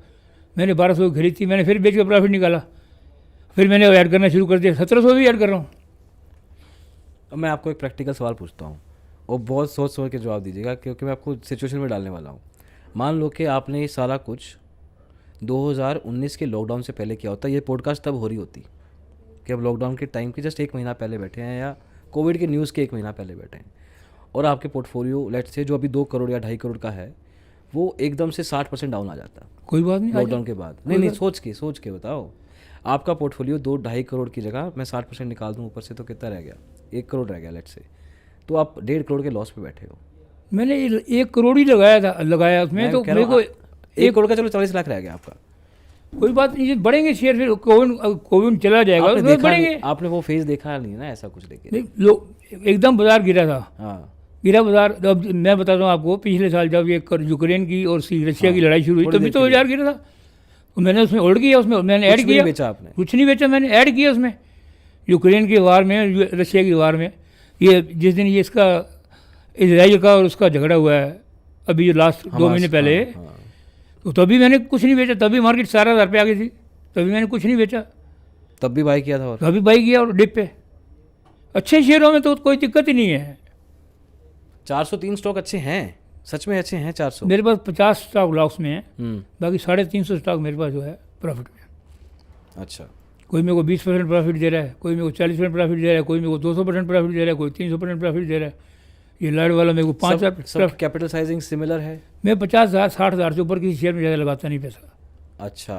मैंने 1200 की खरीदी थी, मैंने फिर बेच के प्रॉफिट निकाला, फिर मैंने ऐड करना शुरू कर दिया, 1700 भी ऐड कर रहा हूँ। अब मैं आपको एक प्रैक्टिकल सवाल पूछता हूँ और बहुत सोच सोच के जवाब दीजिएगा, क्योंकि मैं आपको सिचुएशन में डालने वाला हूँ। मान लो कि आपने ये सारा कुछ 2019 के लॉकडाउन से पहले किया होता, ये पॉडकास्ट तब हो रही होती कि अब लॉकडाउन के टाइम के जस्ट 1 महीना पहले बैठे हैं, या कोविड के न्यूज़ के 1 महीना पहले बैठे हैं, और आपके पोर्टफोलियो लेट से जो अभी 2 करोड़ या 2.5 करोड़ का है वो एकदम से 60% डाउन आ जाता कोई बात नहीं, लॉकडाउन के बाद। नहीं, सोच के बताओ, आपका पोर्टफोलियो 2-2.5 करोड़ की जगह मैं 60% निकाल दूँ ऊपर से, तो कितना रह गया? 1 करोड़ रह गया लेट से, तो आप 1.5 करोड़ के लॉस पे बैठे हो। मैंने 1 करोड़ ही लगाया उसमें, तो मेरे को 1 करोड़ का, चलो 40 लाख रह गया आपका। कोई बात नहीं, बढ़ेंगे शेयर, फिर कोविड चला जाएगा, आपने तो देखा बढ़ेंगे। नहीं, आपने वो फेज देखा नहीं ना ऐसा कुछ, लेकिन नहीं, एकदम बाजार गिरा था। हाँ, गिरा बाजार। अब मैं बताता हूँ आपको, पिछले साल जब ये यूक्रेन की और रशिया की लड़ाई शुरू हुई तभी तो बाजार गिरा था, तो मैंने उसमें होल्ड किया, उसमें मैंने ऐड किया। बेचा आपने? कुछ नहीं बेचा, मैंने ऐड किया उसमें। यूक्रेन के वार में, रशिया की वार में, ये जिस दिन ये इसका इजराइल का और उसका झगड़ा हुआ है अभी जो लास्ट 2 महीने पहले, तो तभी मैंने कुछ नहीं बेचा, तभी मार्केट 4,000 रुपये आ गई थी, तभी मैंने कुछ नहीं बेचा, तब भी बाई किया था, और तभी बाई किया, और डिप पे। अच्छे शेयरों में तो कोई दिक्कत ही नहीं है। 403 स्टॉक अच्छे हैं, सच में अच्छे हैं 400। मेरे पास 50 स्टॉक लॉस में है, बाकी 350 स्टॉक मेरे पास जो है प्रॉफिट में। अच्छा। कोई मेरे को 20% प्रॉफिट दे रहा है, कोई मेरे को 40% प्रॉफिट दे रहा है, कोई मेरे को 200% प्रॉफिट दे रहा है, कोई 300% प्रॉफिट दे रहा है। ये लाइट वाला मेरे को 5,000। सब कैपिटल साइजिंग सिमिलर है? मैं 50,000 60,000 से ऊपर किसी शेयर में ज़्यादा लगाता नहीं पैसा। अच्छा,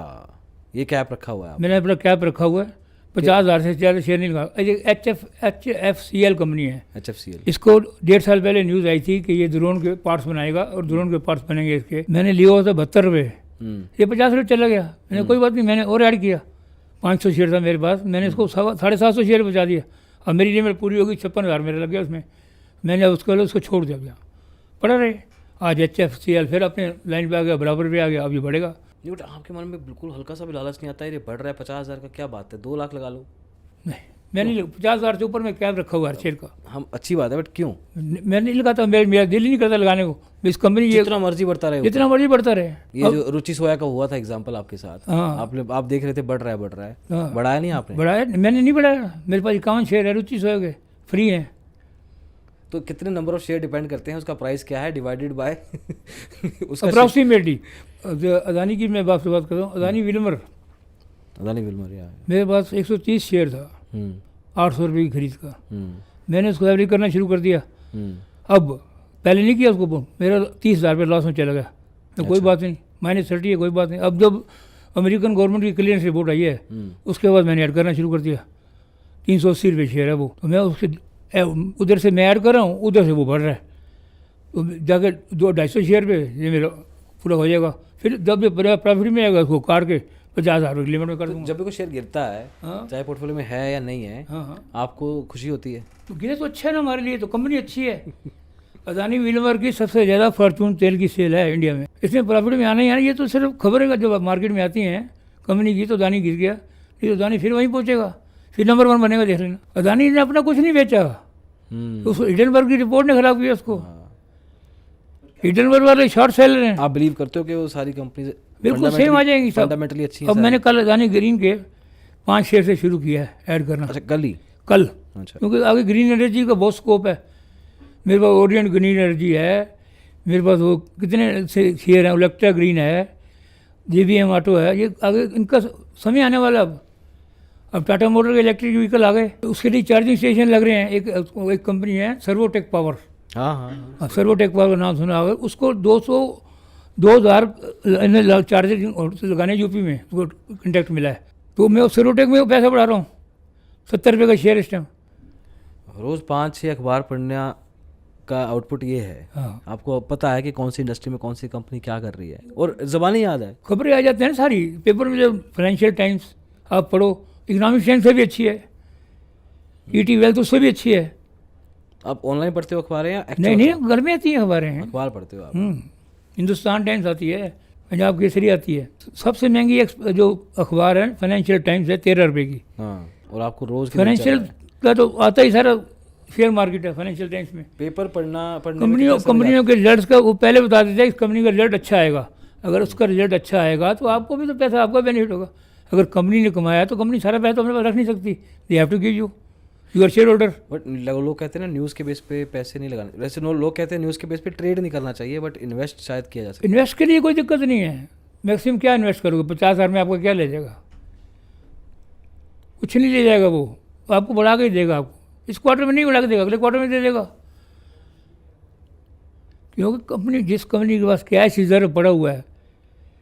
ये कैप रखा हुआ है? मैंने अपना कैप रखा हुआ है, 50,000 से ज़्यादा शेयर नहीं लगा। HFCL कंपनी है, HFCL। इसको 1.5 साल पहले न्यूज़ आई थी कि ये ड्रोन के पार्ट्स बनाएगा और ड्रोन के पार्ट्स बनेंगे इसके। मैंने लिया हुआ था 72 रुपये, ये 50 रुपये चला गया। मैंने कोई बात नहीं, मैंने और ऐड किया, 500 शेयर था मेरे पास, मैंने इसको 750 शेयर बचा दिया। अब मेरी लिमिट पूरी होगी, 56,000 मेरा लग गया उसमें। मैंने उसको छोड़ दिया, गया पड़ा रहे। आज HFCL फिर अपने लाइन पे आ गया, बराबर पे आ गया, अब ये बढ़ेगा। नहीं, बट आपके मन में बिल्कुल हल्का सा भी लालच नहीं आता है, ये बढ़ रहा है 50,000 का, क्या बात है, 2 लाख लगा लो? नहीं, मैंने 50,000 से ऊपर में कैप रखा हुआ है शेयर का। हम अच्छी बात है, बट क्यों? मैं नहीं लगाता, मेरा दिल ही नहीं करता लगाने को। इस कंपनी जितना मर्जी बढ़ता रहे, जितना मर्जी बढ़ता रहे। ये जो रुचि सोया का हुआ था एग्जांपल आपके साथ, आप देख रहे थे बढ़ रहा है, बढ़ाया नहीं आपने? बढ़ाया, मैंने नहीं बढ़ाया। मेरे पास 51 शेयर है रुचि सोया के, फ्री है। तो कितने नंबर ऑफ शेयर डिपेंड करते हैं, उसका प्राइस क्या है डिवाइडेड बाय उसका अप्रॉक्सीमेटली। अदानी की मैं बात कर रहा हूँ, अदानी विल्मर यार, मेरे पास 130 शेयर था, 800 रुपये की खरीद का। मैंने उसको एवरेज करना शुरू कर दिया। अब पहले नहीं किया उसको, मेरा 30,000 रुपये लॉस में चला गया। तो कोई बात नहीं, -30 है, कोई बात नहीं। अब जब अमेरिकन गवर्नमेंट की क्लियरेंस रिपोर्ट आई है, उसके बाद मैंने ऐड करना शुरू कर दिया। 380 रुपये शेयर है वो, तो मैं उसके उधर से मैं ऐड कर रहा हूँ, उधर से वो बढ़ रहा है, तो जाकर 200-250 शेयर पे ये मेरा पूरा हो जाएगा। फिर जब ये प्रॉफिट में आएगा उसको काट के 50,000 रुपये लिमिट में कर दूँगा। जब भी कोई शेयर गिरता है, चाहे पोर्टफोलियो में है या नहीं है, आपको खुशी होती है? तो गिरे तो अच्छा है ना हमारे लिए, तो कंपनी अच्छी है। अदानी विल्मर की सबसे ज़्यादा फॉर्चून तेल की सेल है इंडिया में, इसमें प्रॉफिट में आना ही आना। ये तो सिर्फ खबर है, जब मार्केट में आती हैं कंपनी की तो अदानी गिर गया, फिर अदानी फिर वहीं पहुँचेगा, फिर नंबर 1 बनेगा, देख लेना। अदानी ने अपना कुछ नहीं बेचा, उसको हिडनबर्ग की रिपोर्ट ने खराब किया उसको। हिडनबर्ग वाले शॉर्ट सेलर हैं। आप बिलीव करते हो कि वो सारी कंपनी बिल्कुल सेम आ जाएंगी सब, फंडामेंटली अच्छी है? अब मैंने कल अदानी ग्रीन के 5 शेयर से शुरू किया है ऐड करना। अच्छा, कल? अच्छा, क्योंकि आगे ग्रीन एनर्जी का बहुत स्कोप है। मेरे पास ओरिएंट ग्रीन एनर्जी है, मेरे पास वो कितने से शेयर हैं, इलेक्ट्रा ग्रीन है, JBM ऑटो है, ये आगे इनका समय आने वाला। अब टाटा मोटर के इलेक्ट्रिक व्हीकल आ गए, उसके लिए चार्जिंग स्टेशन लग रहे हैं। एक कंपनी है सर्वोटेक पावर, हाँ, सर्वोटेक पावर का नाम सुना होगा, उसको 2,000 चार्जर लगाने यूपी में उसको कॉन्टैक्ट मिला है। तो मैं उस सर्वोटेक में पैसा बढ़ा रहा हूँ, 70 रुपये का शेयर इस टाइम। रोज़ 5-6 अखबार पढ़ना का आउटपुट ये है। हाँ, आपको पता है कि कौन सी इंडस्ट्री में कौन सी कंपनी क्या कर रही है और ज़बानी याद है। खबरें आ जाती हैं ना सारी पेपर में, जो फाइनेंशियल टाइम्स आप पढ़ो, इकोनॉमिक टाइम्स से भी अच्छी है, ईटी वेल्थ उससे भी अच्छी है। आप ऑनलाइन पढ़ते हो अखबारें या नहीं नहीं, घर में आती हैं खबरें हैं। अखबार पढ़ते हो आप? हिंदुस्तान टाइम्स आती है, पंजाब केसरी आती है। सबसे महंगी जो अखबार है फाइनेंशियल टाइम्स है, 13 रुपये की। हाँ, और आपको रोज़ की फाइनेंशियल का तो आता ही सारा शेयर मार्केट है फाइनेंशियल टाइम्स में। पेपर पढ़ने में कंपनियों के रिजल्ट्स का वो पहले बता देते हैं इस कंपनी का रिजल्ट अच्छा आएगा, अगर उसका रिजल्ट अच्छा आएगा तो आपको भी तो पैसा, आपका बेनिफिट होगा। अगर कंपनी ने कमाया तो कंपनी सारा पैसा तो अपने पास रख नहीं सकती, they have to give you, your share holder. But लोग कहते हैं ना न्यूज़ के बेस पे पैसे नहीं लगाने, वैसे लोग कहते हैं न्यूज़ के बेस पे ट्रेड नहीं करना चाहिए, बट इन्वेस्ट शायद किया जा सकता इन्वेस्ट के लिए कोई दिक्कत नहीं है। मैक्सिमम क्या इन्वेस्ट करोगे, 50,000 में आपका क्या ले जाएगा? कुछ नहीं ले जाएगा, वो आपको बढ़ा के ही देगा। आपको इस क्वार्टर में नहीं बढ़ा के देगा, अगले क्वार्टर में दे देगा। क्योंकि कंपनी, जिस कंपनी के पास कैश रिजर्व पड़ा हुआ है,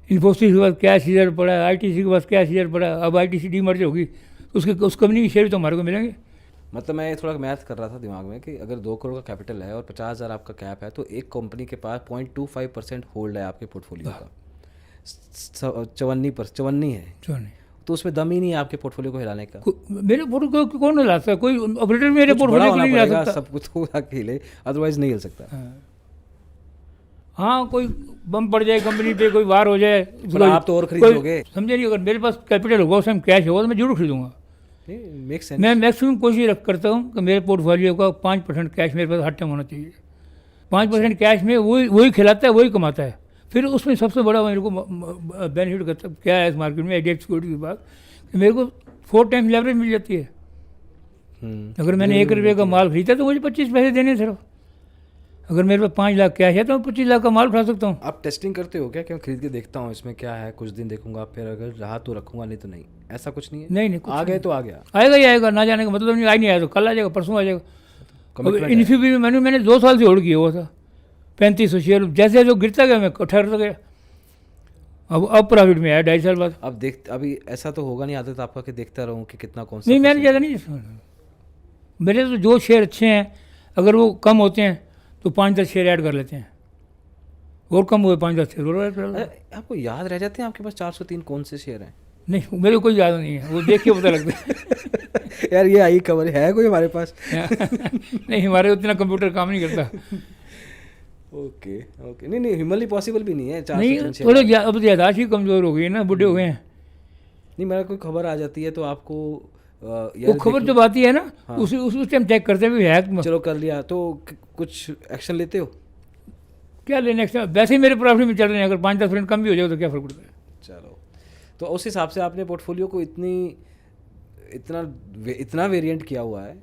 इन्फोसिस के पास कैश रिजर्व पड़ा है, आईटीसी के पास कैश रिजर्व पड़ा है, अब आईटीसी डीमर्ज होगी तो उस कंपनी के शेयर भी तो हमारे को मिलेंगे। मतलब मैं थोड़ा मैथ कर रहा था दिमाग में कि अगर 2 करोड़ का कैपिटल है और 50,000 आपका कैप है, तो एक कंपनी के पास 0.25% होल्ड है आपके पोर्टफोलियो का, 54 है, तो उसमें दम ही नहीं है आपके पोर्टफोलियो को हिलाने का। मेरे पोर्टफोलियो को कौन हिला सकता है? कोई ऑपरेटर मेरे कुछ पोर्टफोलियो बड़ा को नहीं होना हिला पड़ेगा, सकता। सब कुछ को आके हिले, अदरवाइज नहीं हिल सकता। हाँ, कोई बम पड़ जाए कंपनी पे, कोई वार हो जाए, पर आप तो और खरीदोगे। समझे नहीं? अगर मेरे पास कैपिटल होगा, उस टाइम कैश होगा, तो मैं जरूर खरीदूंगा। Make sense. मैं मैक्सिमम कोशिश करता हूँ कि मेरे पोर्टफोलियो का 5% कैश मेरे पास हर टाइम होना चाहिए। 5% कैश में वही खिलाता है, वही कमाता है। फिर उसमें सबसे बड़ा मेरे को बेनिफिट करता क्या है इस मार्केट में, एडिएक्स सिक्योरिटी के बाद, कि मेरे को 4 टाइम लेवरेज मिल जाती है। अगर मैंने 1 रुपये का माल खरीदा तो मुझे 25 पैसे देने सिर्फ। अगर मेरे पास 5 लाख कैश है तो मैं 25 लाख का माल उठा सकता हूँ। आप टेस्टिंग करते हो क्या कि मैं खरीद के देखता हूँ इसमें क्या है, कुछ दिन देखूंगा, फिर अगर रहा तो रखूंगा, नहीं तो नहीं, ऐसा कुछ नहीं है? नहीं, आ गए तो आ गया, आएगा ही आएगा, ना जाने का मतलब नहीं। आज नहीं आया तो कल आ जाएगा, परसों आ जाएगा। कमिटमेंट है। इन्फी में मैंने 2 साल से होल्ड किया हुआ था, 3500 शेयर। जैसे जो गिरता गया मैं ठहरता गया। अब प्रॉफिट में आया 2.5 साल बाद। अब अभी ऐसा तो होगा नहीं आदत आपका कि देखता रहूं कि कितना कौन सा। नहीं, मैंने ज़्यादा नहीं, मेरे तो जो शेयर अच्छे हैं अगर वो कम होते हैं तो 5-10 शेयर ऐड कर लेते हैं, और कम हुए 5-10 शेयर और ऐड कर लेते हैं। आपको याद रह जाते हैं आपके पास 403 कौन से शेयर हैं? नहीं, मेरे को कोई याद नहीं है, वो देख के पता लगता है। यार ये आई खबर है कोई हमारे पास? नहीं, हमारे उतना कंप्यूटर काम नहीं करता। ओके ओके, नहीं हिमली पॉसिबल भी नहीं है 403 नहीं, शेयर। थोड़े अब यादाश्त ही कमज़ोर हो गई है ना, बूढ़े हो गए हैं। नहीं, मेरा कोई खबर आ जाती है तो आपको वो खबर जब आती है ना, हाँ। उस टाइम चेक करते हैं भी है। चलो कर लिया तो कुछ एक्शन लेते हो? क्या लेने एक्स्ट्रा, वैसे ही मेरे प्रॉफिट में चल रहे हैं, अगर 5-10% कम भी हो जाए तो क्या फ़र्क पड़ता है। चलो, तो उस हिसाब से आपने पोर्टफोलियो को इतना वेरिएंट किया हुआ है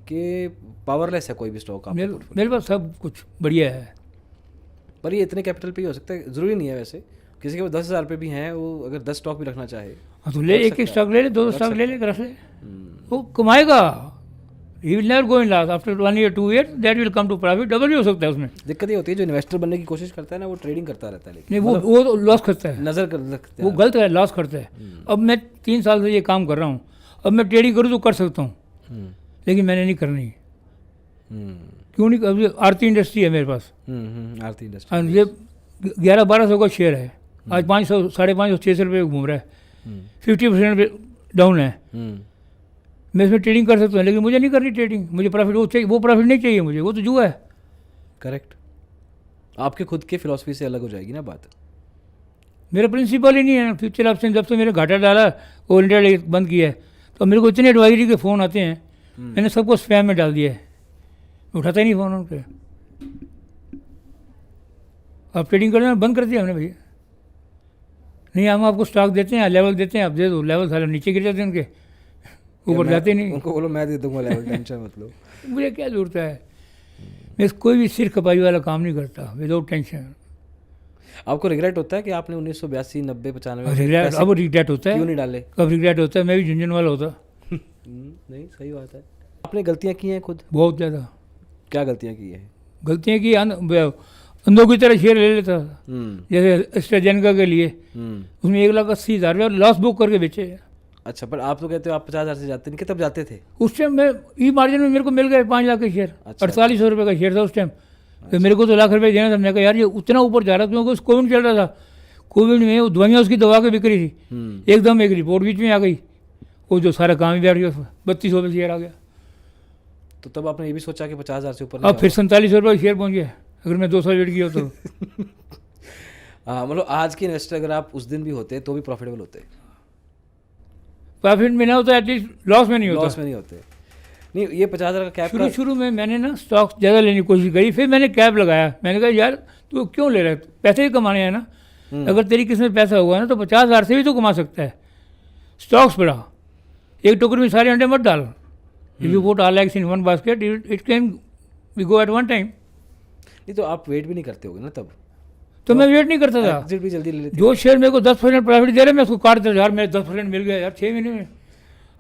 कि पावरलेस है कोई भी स्टॉक आपका portfolio। मेरे पास सब कुछ बढ़िया है। पर ये इतने कैपिटल पे ही हो सकता है, ज़रूरी नहीं है। वैसे किसी के पास 10,000 रुपये भी हैं, वो अगर 10 स्टॉक भी रखना चाहे, हाँ तो ले, एक स्टॉक ले ले, 2 स्टॉक ले ले, रख ले, वो कमाएगा। He will never go in loss after 1 year 2 years, that will come to profit, double भी हो सकता है उसमें। दिक्कत ये होती है जो इन्वेस्टर बनने की कोशिश करता है ना, वो ट्रेडिंग करता रहता है, लेकिन नहीं, वो तो लॉस करता है, नज़र कर रखते वो गलत है, लॉस करता है। अब मैं 3 साल से ये काम कर रहा हूँ, अब मैं ट्रेडिंग करूँ तो कर सकता हूँ, लेकिन मैंने नहीं करनी। क्यों नहीं? अभी आरती इंडस्ट्री है मेरे पास, आरती इंडस्ट्री, और ये 1100-1200 का शेयर है, आज 500, 550, 600 रुपये घूम रहा है, 50% डाउन है। मैं इसमें ट्रेडिंग कर सकता हूँ, लेकिन मुझे नहीं करनी ट्रेडिंग। मुझे प्रॉफिट वो चाहिए, वो प्रॉफिट नहीं चाहिए मुझे, वो तो जुआ है। करेक्ट। आपके खुद के फिलॉसफी से अलग हो जाएगी ना बात। मेरा प्रिंसिपल ही नहीं है फ्यूचर ऑप्शन। जब से मेरे घाटा डाला, वो इंडिया बंद किया है, तो मेरे को इतने एडवाइजरी के फ़ोन आते हैं, मैंने सबको स्पैम में डाल दिया है, मैं उठाता ही नहीं फ़ोन उनके। आप ट्रेडिंग करना बंद कर दिया हमने भैया। नहीं, हम आपको स्टॉक देते हैं, लेवल देते हैं, आप दे दो। लेवल सारे नीचे गिर जाते हैं उनके, ऊपर जाते नहीं। उनको बोलो मैं दे दूंगा लेवल, टेंशन मत लो। मुझे क्या ज़रूरत है? मैं कोई भी सिर खपाई वाला काम नहीं करता विदाउट टेंशन। आपको रिग्रेट होता है कि आपने 1982, 90, 95 रिग्रेट, अब रिग्रेट होता है। क्यों नहीं डाले? कब रिग्रेट होता है? मैं भी झुंझुन वाला होता। नहीं, सही बात है। आपने गलतियाँ की हैं खुद? बहुत ज़्यादा। क्या गलतियाँ की हैं? गलतियाँ की, अंधों की तरह शेयर ले लेता था। जैसे एस्ट्राजेनेका के लिए उसमें 1,80,000 रुपये लॉस बुक करके बेचे। अच्छा, पर आप तो कहते हो आप 50,000 से जाते नहीं कि तब जाते थे? उस टाइम मैं ई मार्जिन में मेरे को मिल गए 5 लाख के शेयर। अच्छा। 4800 रुपये का शेयर था उस टाइम। तो मेरे को तो लाख रुपये देना था। मैंने कहा यार ये उतना ऊपर जा रहा, क्योंकि उस कोविड चल रहा था। कोविड में वो दवाइयाँ उसकी दवा के बिक रही थी, एकदम एक रिपोर्ट बीच में आ गई, वो जो सारा काम ही बैठ गया, 3200 रुपये शेयर आ गया। तो तब आपने ये भी सोचा कि 50,000 से ऊपर अब फिर 4700 रुपये शेयर पहुँच गया, अगर मैं 2 साल वेट किया तो। हाँ, मतलब आज के इन्वेस्टर अगर आप उस दिन भी होते तो भी प्रॉफिटेबल होते? प्रॉफिट में ना होता, एटलीस्ट लॉस में नहीं होता। लॉस में नहीं होते। नहीं, ये 50,000 का कैप का शुरू में मैंने ना स्टॉक ज़्यादा लेने की कोशिश करी, फिर मैंने कैप लगाया। मैंने कहा यार तू क्यों ले रहा है, पैसे ही कमाने हैं ना। अगर तेरी किस्मत पैसा होगा ना तो 50,000 से भी तो कमा सकता है। स्टॉक्स बढ़ा, एक टोकरी में सारे अंडे मत डाल। If you put all eggs in one basket it can be go at one time. नहीं, तो आप वेट भी नहीं करते होगे ना तब? तो मैं वेट नहीं करता था। एग्जिट भी जल्दी ले लेते? जो शेयर मेरे को 10% प्रॉफिट दे रहे मैं उसको काट देता, यार मेरे 10% मिल गया यार 6 महीने में।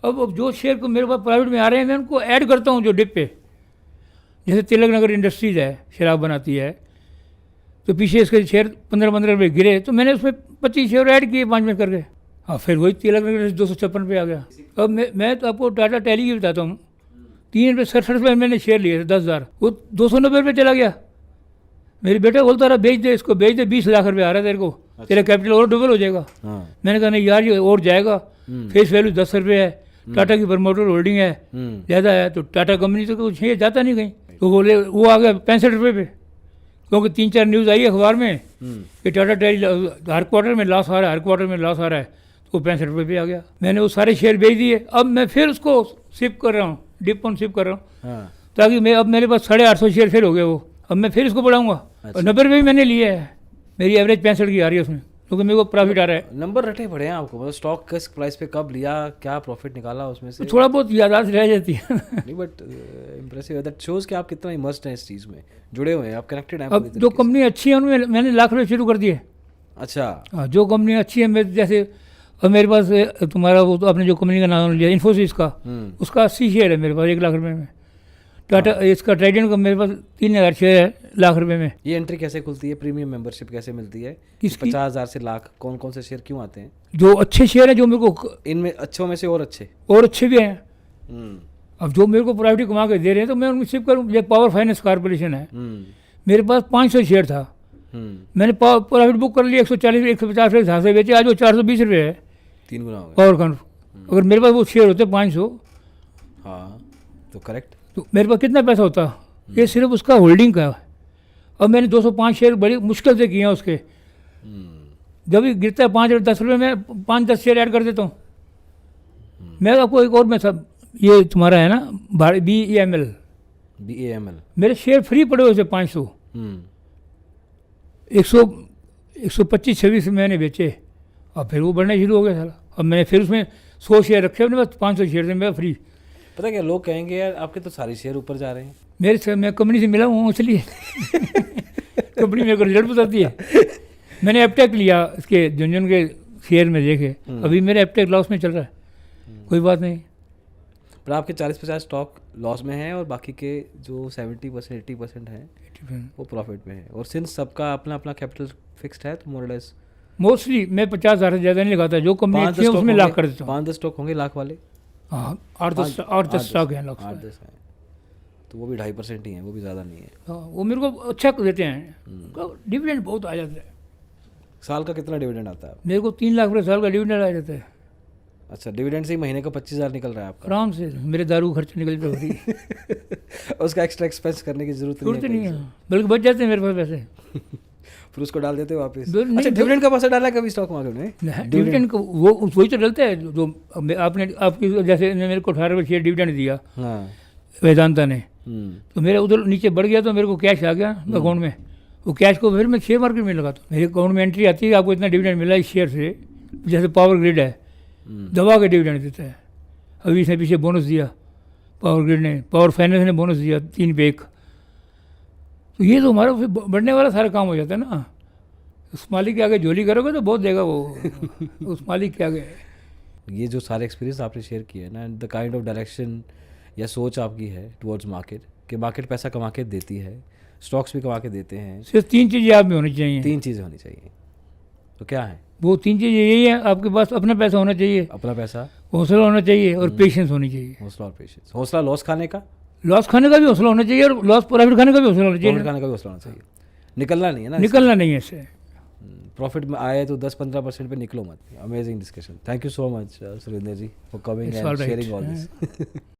अब जो शेयर को मेरे पास प्रॉफिट में आ रहे हैं मैं उनको ऐड करता हूँ जो डिप पे। जैसे तिलक नगर इंडस्ट्रीज़ है, शराब बनाती है, तो पीछे इसके शेयर 15-15 रुपये गिरे तो मैंने उसमें 25 शेयर ऐड किए 5 में करके। हाँ, फिर वही तिलक नगर 256 पे आ गया। अब मैं तो आपको टाटा टैली की बताता हूँ, 3 रुपये 67 रुपये मैंने शेयर लिए थे 10,000, वो 290 रुपये चला गया। मेरे बेटा बोलता रहा बेच दे इसको, बेच दे, 20 लाख रुपये आ रहा है तेरे को, तेरा कैपिटल और डबल हो जाएगा। मैंने कहा नहीं यार ये और जाएगा, फेस वैल्यू 10 रुपये है, टाटा की प्रमोटर होल्डिंग है, ज़्यादा है, तो टाटा कंपनी तो कुछ है, जाता नहीं कहीं। तो बोले वो आ गया 65 रुपये पे, क्योंकि 3-4 न्यूज़ आई अखबार में कि टाटा टैली हर क्वार्टर में लॉस आ रहा है, हर क्वार्टर में लॉस आ रहा है, तो 65 रुपये पे आ गया। मैंने वो सारे शेयर बेच दिए। अब मैं फिर उसको शिफ्ट कर रहा हूँ, डिप ऑन शिफ्ट कर रहा हूँ, ताकि मैं अब मेरे पास 850 शेयर फिर हो गए वो, अब मैं फिर इसको बढ़ाऊँगा। और 90 रुपये भी मैंने लिए है, मेरी एवरेज 65 की आ रही है उसमें, क्योंकि मेरे को प्रॉफिट आ रहा है। नंबर रटे पड़े हैं आपको, मतलब स्टॉक किस प्राइस पे कब लिया, क्या प्रॉफिट निकाला उसमें से? थोड़ा बहुत यादाश्त रह जाती है। नहीं, बट इम्प्रेसिव, दैट शोज कि आप कितना इमर्स्ड हैं इस चीज़ में, जुड़े हुए हैं आप, कनेक्टेड हैं। अब जो कंपनी अच्छी है उनमें मैंने लाख रुपये शुरू कर दिए। अच्छा। हाँ, जो कंपनी अच्छी है, मेरे जैसे अब मेरे पास तुम्हारा वो तो आपने जो कंपनी का नाम लिया इन्फोसिस का, उसका 80 शेयर है मेरे पास 1 लाख रुपये में। टाटा इसका ट्राइडेंट का मेरे पास 3,000 शेयर है लाख रुपये में। ये एंट्री कैसे खुलती है, प्रीमियम मेंबरशिप कैसे मिलती है? किसकी? 50,000 से लाख कौन कौन से शेयर क्यों आते हैं? जो अच्छे शेयर हैं, जो मेरे को इनमें अच्छों में से और अच्छे भी हैं। अब जो मेरे को प्रॉफिट कमा के दे रहे हैं तो मैं उनमें शिफ्ट करूँ। जैसे पावर फाइनेंस कॉर्पोरेशन है, मेरे पास 500 शेयर था, मैंने प्रॉफिट बुक कर लिया 140-150 रुपये हिसाब से बेचे, आज वो 420 रुपये है, 3 गुना हो गया। पावर कॉन्फ। अगर मेरे पास वो शेयर होते 500, हाँ तो करेक्ट, तो मेरे पास कितना पैसा होता? ये सिर्फ उसका होल्डिंग का है। अब मैंने 205 शेयर बड़ी मुश्किल से किए हैं उसके। जब भी गिरता है 5 और 10 रुपये में 5-10 शेयर ऐड कर देता हूँ। मैं आपको एक और मैं सब, ये तुम्हारा है ना BEML, मेरे शेयर फ्री पड़े हुए थे 500, 125-26 मैंने बेचे, और फिर वो बढ़ना शुरू हो गया साला। अब मैंने फिर उसमें 100 शेयर रखे अपने पास, 500 शेयर थे मेरा फ्री। पता क्या लोग कहेंगे यार आपके तो सारे शेयर ऊपर जा रहे हैं। मैं कंपनी से मिला हूँ इसलिए कंपनी मेरे को रिजल्ट बताती है। मैंने एपटेक लिया, इसके झुंझुनू के शेयर में देखे, अभी मेरा एपटेक लॉस में चल रहा है। कोई बात नहीं, पर आपके 40-50 स्टॉक लॉस में हैं और बाकी के जो 70% 80% हैं वो प्रॉफिट में है। और सिंस सबका अपना अपना कैपिटल फिक्स्ड है तो मोर लेस मोस्टली मैं 50,000 से ज़्यादा नहीं लगाता। जो कंपनी अच्छी है उसमें लाख कर देता हूँ। 5-10 स्टॉक होंगे लाख वाले। हाँ, 8-10 स्टॉक हैं लाख, 8-10 हैं, तो वो भी 2.5% ही हैं, वो भी ज़्यादा नहीं है। हाँ, वो मेरे को अच्छा देते हैं, डिविडेंड बहुत आ जाता है। साल का कितना डिविडेंड आता है? मेरे को 3 लाख रुपये साल का डिविडेंड आ जाता है। अच्छा, डिविडेंड से ही महीने का 25,000 निकल रहा है आपका आराम से। मेरे दारू खर्च निकल रही है। उसका एक्स्ट्रा एक्सपेंस करने की जरूरत नहीं है, बल्कि बच जाते हैं मेरे पास पैसे। फिर उसको डाल देते हो वापस। अच्छा, डिविडेंड का पैसा डाला कभी स्टॉक मार्केट में? डिविडेंड को वो वही तो डलता है जो आपने आपकी जैसे मेरे को 18 रुपये शेयर डिविडेंड दिया वेदांता ने, तो मेरा उधर नीचे बढ़ गया तो मेरे को कैश आ गया अकाउंट में। वो कैश को फिर मैं शेयर मार्केट में लगाता हूँ। मेरे अकाउंट में एंट्री आती है, आपको इतना डिविडेंड मिला इस शेयर से। जैसे पावर ग्रिड है, दबा के डिविडेंड देता है। अभी इसने पीछे बोनस दिया पावर ग्रिड ने, पावर फाइनेंस ने बोनस दिया 3 पे 1। तो ये तो हमारा फिर बढ़ने वाला सारा काम हो जाता है ना। उस मालिक के आगे झोली करोगे तो बहुत देगा वो उस मालिक के आगे। ये जो सारे एक्सपीरियंस आपने शेयर किए ना, द काइंड ऑफ डायरेक्शन या सोच आपकी है टुवर्ड्स मार्केट, कि मार्केट पैसा कमा के देती है, स्टॉक्स भी कमा के देते हैं। सिर्फ 3 चीज़ें आप में होनी चाहिए। 3 चीज़ें होनी चाहिए, तो क्या है? वो तीन चीज़ें यही है, आपके पास अपना पैसा होना चाहिए, अपना पैसा, हौसला होना चाहिए और पेशेंस होनी चाहिए। हौसला और पेशेंस। हौसला लॉस खाने का, लॉस खाने का भी हौसला होना चाहिए और लॉस प्रॉफिट खाने का भी हौसला होना प्रॉफिट चाहिए। खाने का भी हौसला होना चाहिए। निकलना नहीं है ना, निकलना नहीं है इससे। प्रॉफिट में आए तो 10-15% पे निकलो मत। Amazing discussion, thank you so much Surendra ji for coming It's and all right. Sharing all this.